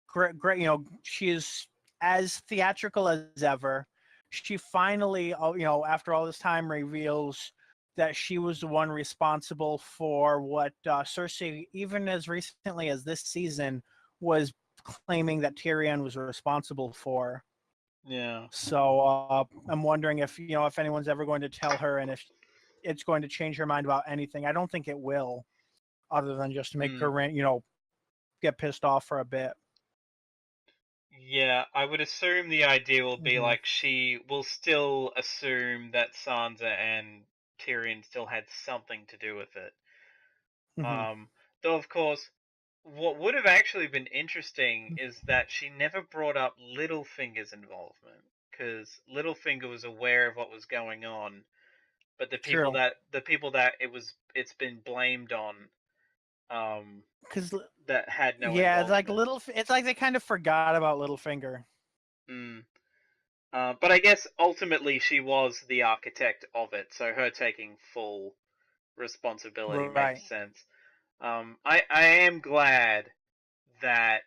great. She is as theatrical as ever. She finally, after all this time, reveals that she was the one responsible for what Cersei, even as recently as this season, was claiming that Tyrion was responsible for. Yeah. So I'm wondering if anyone's ever going to tell her, and if it's going to change her mind about anything. I don't think it will, other than just to make her, get pissed off for a bit. Yeah, I would assume the idea will be like she will still assume that Sansa and Tyrion still had something to do with it. Though of course, what would have actually been interesting is that she never brought up Littlefinger's involvement, because Littlefinger was aware of what was going on, but the people that it's been blamed on, because that had no involvement. It's like they kind of forgot about Littlefinger. But I guess ultimately she was the architect of it, so her taking full responsibility makes sense. I am glad that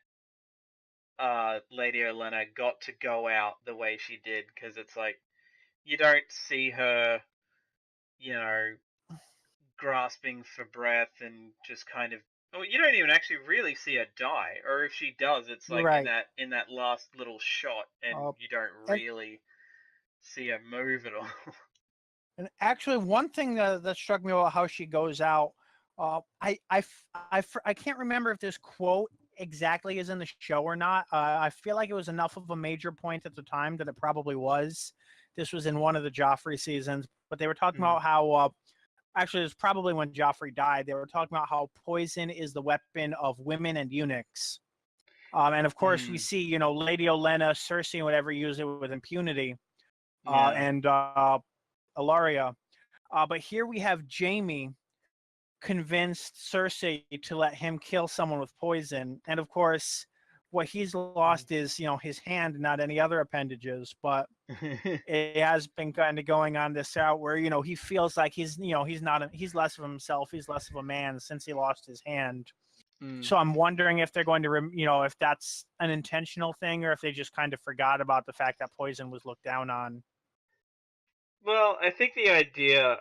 Lady Olenna got to go out the way she did, because it's like you don't see her, you know, grasping for breath and just kind of. Well, you don't even actually really see her die, or if she does, it's like Right. in that last little shot, and you don't and- really see her move at all. And actually, one thing that struck me about how she goes out, I can't remember if this quote exactly is in the show or not. I feel like it was enough of a major point at the time that it probably was. This was in one of the Joffrey seasons, but they were talking about how, actually, it was probably when Joffrey died. They were talking about how poison is the weapon of women and eunuchs. And of course, we see, Lady Olenna, Cersei, and whatever use it with impunity. And Ilaria. But here we have Jaime convinced Cersei to let him kill someone with poison. And of course, what he's lost is, his hand, not any other appendages. But it has been kind of going on this out where, he feels like he's less of himself. He's less of a man since he lost his hand. So I'm wondering if they're going to, if that's an intentional thing or if they just kind of forgot about the fact that poison was looked down on. Well, I think the idea,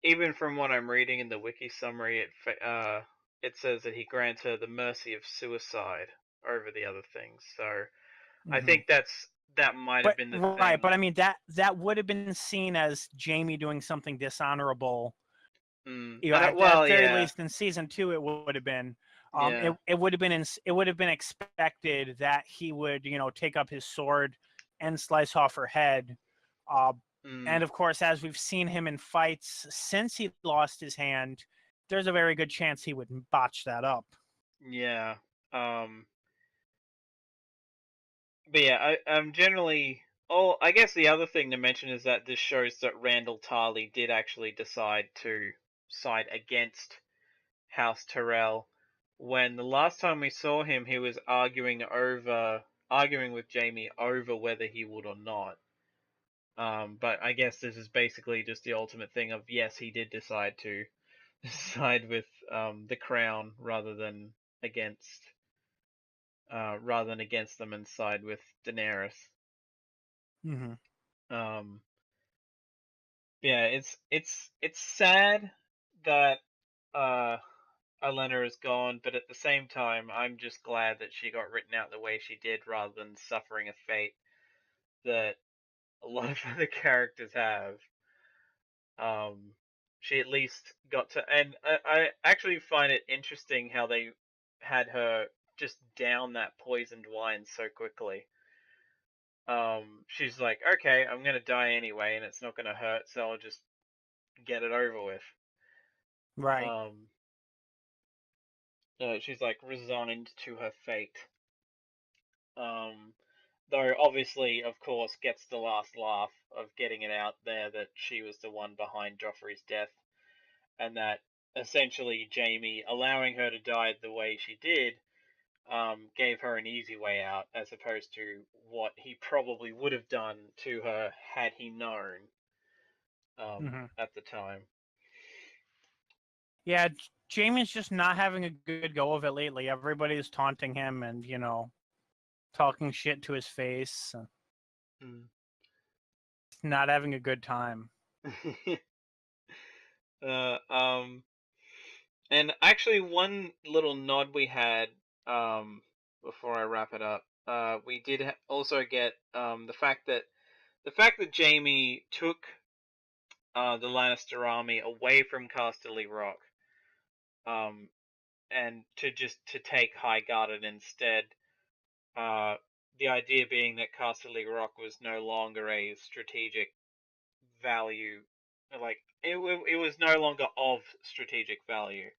even from what I'm reading in the wiki summary, it says that he grants her the mercy of suicide over the other things. So I think that might have been the right. thing. But I mean that would have been seen as Jaime doing something dishonorable. At the very least in season 2, it would have been. It would have been expected that he would take up his sword and slice off her head. And of course, as we've seen him in fights since he lost his hand, there's a very good chance he would botch that up. Yeah. But yeah, I'm generally. Oh, I guess the other thing to mention is that this shows that Randall Tarley did actually decide to side against House Tyrell. When the last time we saw him, he was arguing with Jaime over whether he would or not. But I guess this is basically just the ultimate thing of yes, he did decide to side with the crown rather than against them and side with Daenerys. Yeah, it's sad that Olenna is gone, but at the same time, I'm just glad that she got written out the way she did, rather than suffering a fate that a lot of other characters have. She at least got to, and I actually find it interesting how they had her just down that poisoned wine so quickly. She's like, okay, I'm gonna die anyway, and it's not gonna hurt, so I'll just get it over with. Right. She's like resigned to her fate. Though obviously, of course, gets the last laugh of getting it out there that she was the one behind Joffrey's death, and that essentially Jaime allowing her to die the way she did gave her an easy way out, as opposed to what he probably would have done to her had he known at the time. Yeah, Jaime's just not having a good go of it lately. Everybody's taunting him and, talking shit to his face. Not having a good time. And actually, one little nod we had before I wrap it up, we did also get the fact that Jaime took the Lannister army away from Casterly Rock, and to take Highgarden instead. The idea being that Casterly Rock was no longer a strategic value, like it was no longer of strategic value,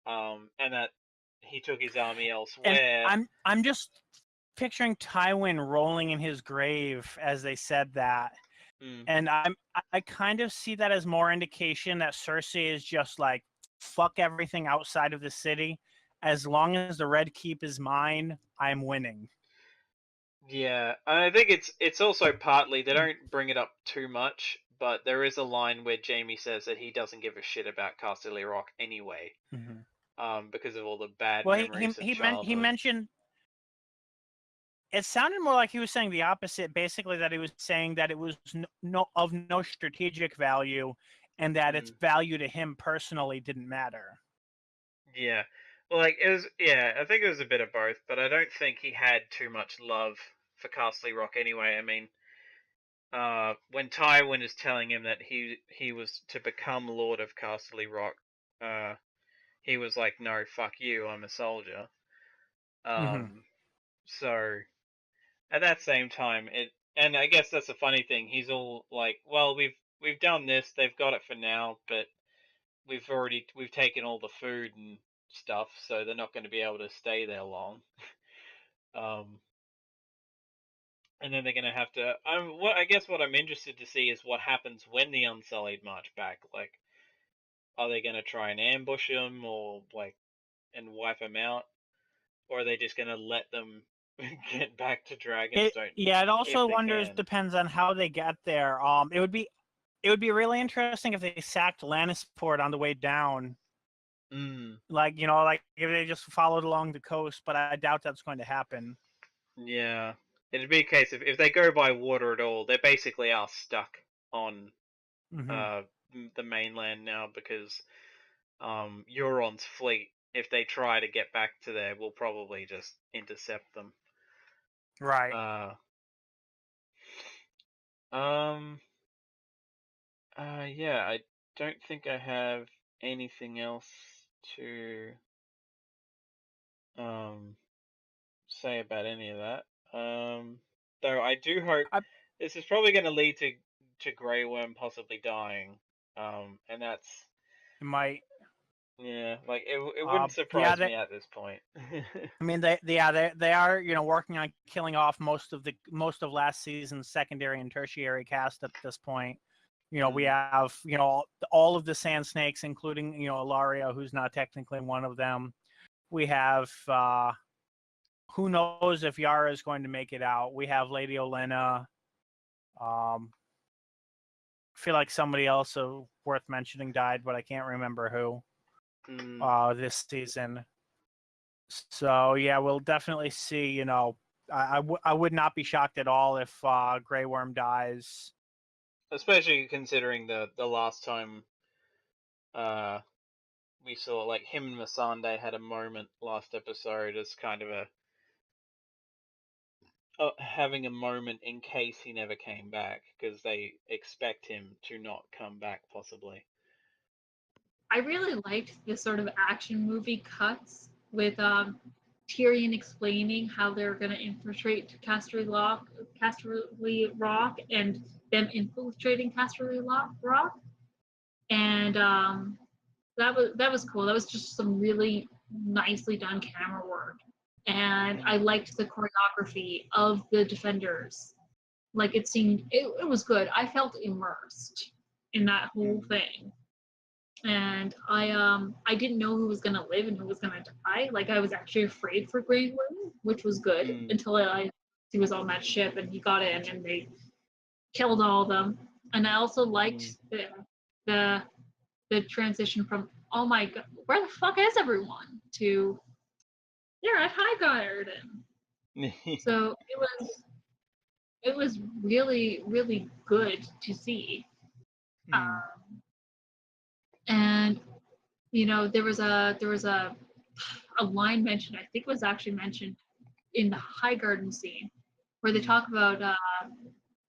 and that he took his army elsewhere. And I'm just picturing Tywin rolling in his grave as they said that. And I kind of see that as more indication that Cersei is just like, fuck everything outside of the city. As long as the Red Keep is mine, I'm winning. Yeah, I think it's also partly they don't bring it up too much, but there is a line where Jaime says that he doesn't give a shit about Casterly Rock anyway, because of all the bad Well, memories of he childhood. mentioned. It sounded more like he was saying the opposite. Basically, that he was saying that it was of no strategic value, and that its value to him personally didn't matter. Yeah. Well, like, it was, yeah, I think it was a bit of both, but I don't think he had too much love for Casterly Rock anyway. I mean, when Tywin is telling him that he was to become Lord of Casterly Rock, he was like, no, fuck you, I'm a soldier. So, at that same time, and I guess that's a funny thing, he's all like, well, we've done this, they've got it for now, but we've taken all the food and stuff, so they're not going to be able to stay there long. And then they're going to have to. I guess what I'm interested to see is what happens when the Unsullied march back. Like, are they going to try and ambush them, or like, and wipe them out, or are they just going to let them get back to Dragonstone? It also depends on how they get there. It would be really interesting if they sacked Lannisport on the way down. Like, like if they just followed along the coast, but I doubt that's going to happen. Yeah. It'd be a case of, if they go by water at all, they basically are stuck on the mainland now, because Euron's fleet, if they try to get back to there, will probably just intercept them. Right. Yeah, I don't think I have anything else to say about any of that. Though I do hope this is probably going to lead to Grey Worm possibly dying. And that's, it might. Yeah, like it wouldn't surprise me at this point. I mean, they are working on killing off most of last season's secondary and tertiary cast at this point. We have all of the Sand Snakes, including Ilaria, who's not technically one of them. We have who knows if Yara is going to make it out. We have Lady Olenna. I feel like somebody else worth mentioning died, but I can't remember who. This season. So yeah, we'll definitely see. I would not be shocked at all if Grey Worm dies. Especially considering the last time we saw, like, him and Missandei had a moment last episode as kind of having a moment in case he never came back, because they expect him to not come back, possibly. I really liked the sort of action movie cuts with Tyrion explaining how they're going to infiltrate Casterly Rock, and them infiltrating Casterly Rock, and that was cool. That was just some really nicely done camera work, and I liked the choreography of the defenders. Like, it was good. I felt immersed in that whole thing. And I didn't know who was gonna live and who was gonna die. Like, I was actually afraid for Grey Worm, which was good until he was on that ship and he got in and they killed all of them. And I also liked the transition from, oh my god, where the fuck is everyone, to they're at Highgarden. So it was really, really good to see. And there was a line mentioned, I think it was actually mentioned in the Highgarden scene, where they talk about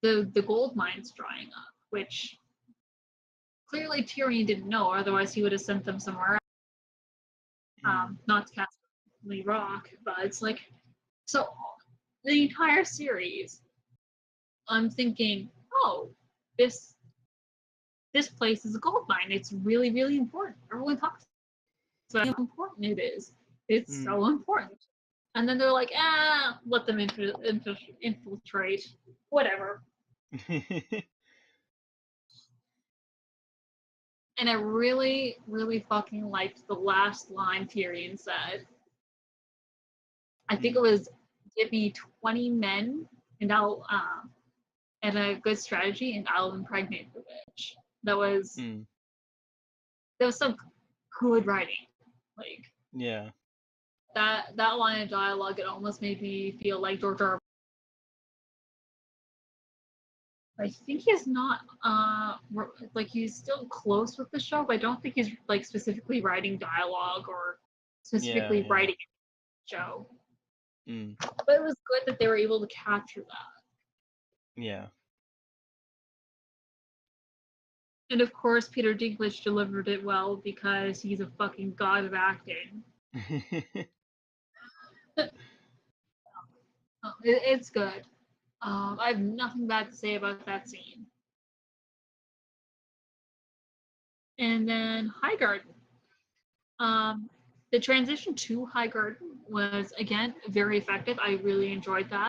the gold mines drying up, which clearly Tyrion didn't know, otherwise he would have sent them somewhere else. Not to Casterly Rock, but it's like, so the entire series, I'm thinking, oh, this place is a gold mine. It's really, really important. Everyone talks about how important it is. It's so important. And then they're like, let them infiltrate. Whatever. And I really, really fucking liked the last line Tyrion said. I think it was, give me 20 men and I'll and a good strategy, and I'll impregnate the witch. That was some good writing. Like Yeah. that line of dialogue, it almost made me feel like George R. I think he's not like he's still close with the show, but I don't think he's like specifically writing dialogue or specifically Yeah. writing the show. Mm. But it was good that they were able to capture that. Yeah. And of course, Peter Dinklage delivered it well because he's a fucking god of acting. It's good. I have nothing bad to say about that scene. And then Highgarden. The transition to Highgarden was, again, very effective. I really enjoyed that.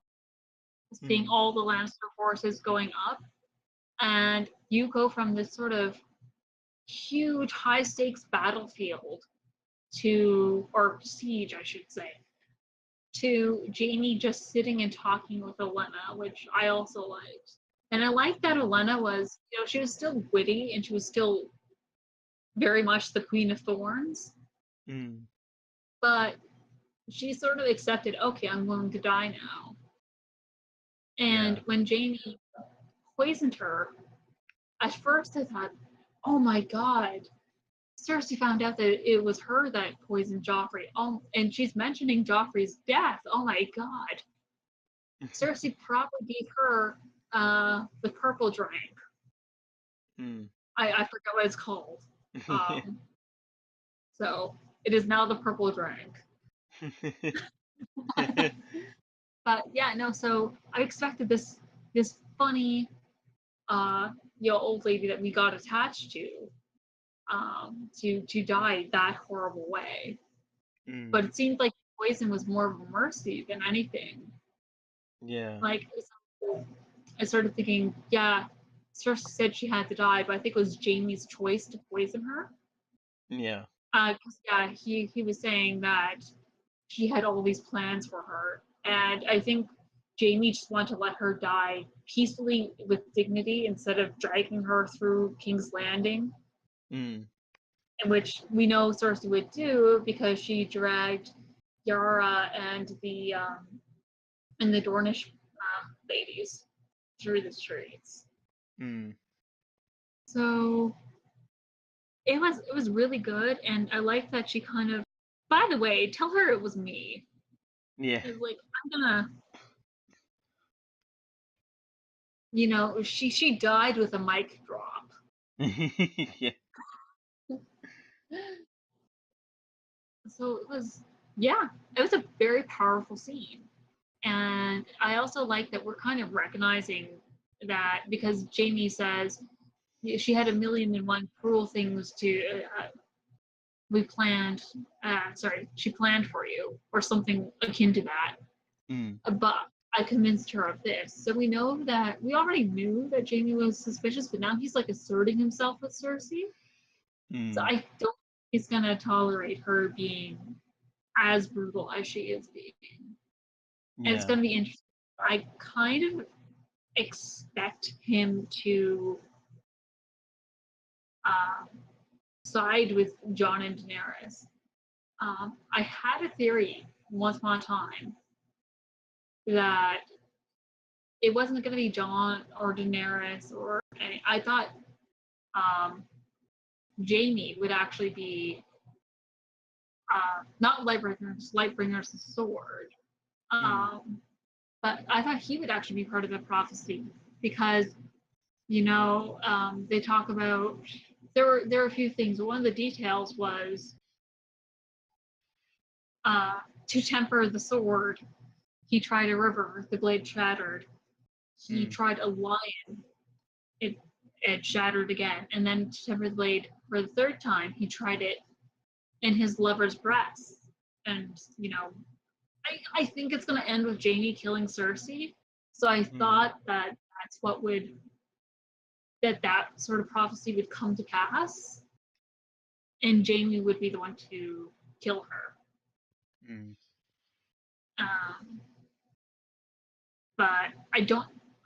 Seeing all the Lannister forces going up. And you go from this sort of huge high-stakes battlefield or siege, I should say, to Jaime just sitting and talking with Olenna, which I also liked. And I liked that Olenna was, she was still witty and she was still very much the Queen of Thorns. But she sort of accepted, okay, I'm going to die now. And when Jaime poisoned her, at first I thought, oh my god, Cersei found out that it was her that poisoned Joffrey. Oh, and she's mentioning Joffrey's death. Oh my god. Cersei probably gave her the purple drink. I forget what it's called. So it is now the purple drink. But yeah, no. So I expected this funny, old lady that we got attached to die that horrible way. But it seemed like poison was more of a mercy than anything. Yeah. Like, I started thinking, yeah, Cersei said she had to die, but I think it was Jaime's choice to poison her. Yeah. He was saying that she had all these plans for her, and I think Jaime just wanted to let her die peacefully with dignity instead of dragging her through King's Landing, in which we know Cersei would do because she dragged Yara and the Dornish ladies through the streets. So it was really good, and I like that she kind of. By the way, tell her it was me. Yeah. It's like I'm gonna. She died with a mic drop. Yeah. So it was a very powerful scene. And I also like that we're kind of recognizing that because Jaime says she had 1,000,001 cruel things she planned for you, or something akin to that. But I convinced her of this. So we know that we already knew that Jaime was suspicious, but now he's like asserting himself with Cersei. So I don't think he's gonna tolerate her being as brutal as she is being. And it's gonna be interesting. I kind of expect him to side with Jon and Daenerys. I had a theory once upon a time that it wasn't going to be Jon or Daenerys or any. I thought Jaime would actually be not Lightbringer's sword. But I thought he would actually be part of the prophecy because, they talk about there were a few things. One of the details was to temper the sword, he tried a river, the blade shattered. He tried a lion, it shattered again. And then to temper the blade for the third time, he tried it in his lover's breast. And, I think it's going to end with Jaime killing Cersei. So I thought that that's what that sort of prophecy would come to pass. And Jaime would be the one to kill her. But I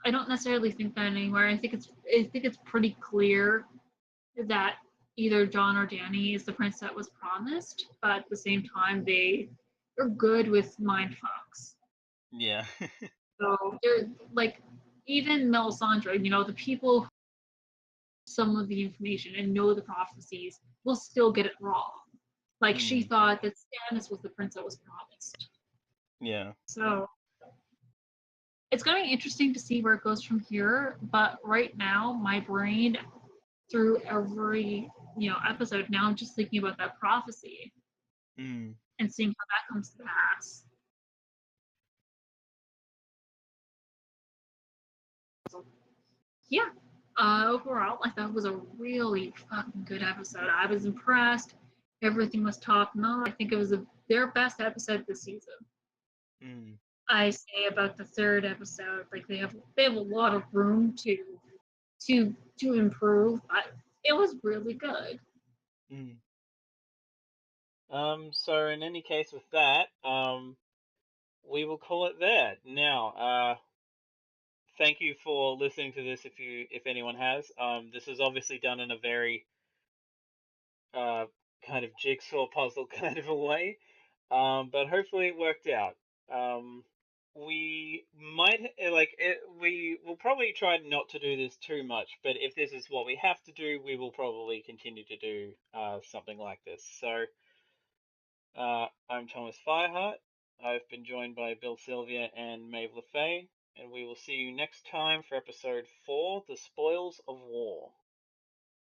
I don't necessarily think that anymore. I think it's pretty clear that either John or Dany is the prince that was promised, but at the same time they're good with mind fucks. Yeah. So they're like even Melisandre, the people who some of the information and know the prophecies will still get it wrong. Like she thought that Stannis was the prince that was promised. Yeah. So it's going to be interesting to see where it goes from here. But right now, my brain, through every episode, now I'm just thinking about that prophecy Mm. and seeing how that comes to pass. So, yeah. Overall, I thought it was a really fucking good episode. I was impressed. Everything was top notch. I think it was their best episode this season. Mm. I say about the third episode, like they have a lot of room to improve, but it was really good. Mm. So in any case with that, we will call it there. Now, thank you for listening to this if anyone has. This is obviously done in a very kind of jigsaw puzzle kind of a way. But hopefully it worked out. We might we will probably try not to do this too much, but if this is what we have to do, we will probably continue to do something like this. So I'm Thomas Fireheart. I've been joined by Bill Sylvia and Maeve LeFay, and we will see you next time for episode 4, The Spoils of War.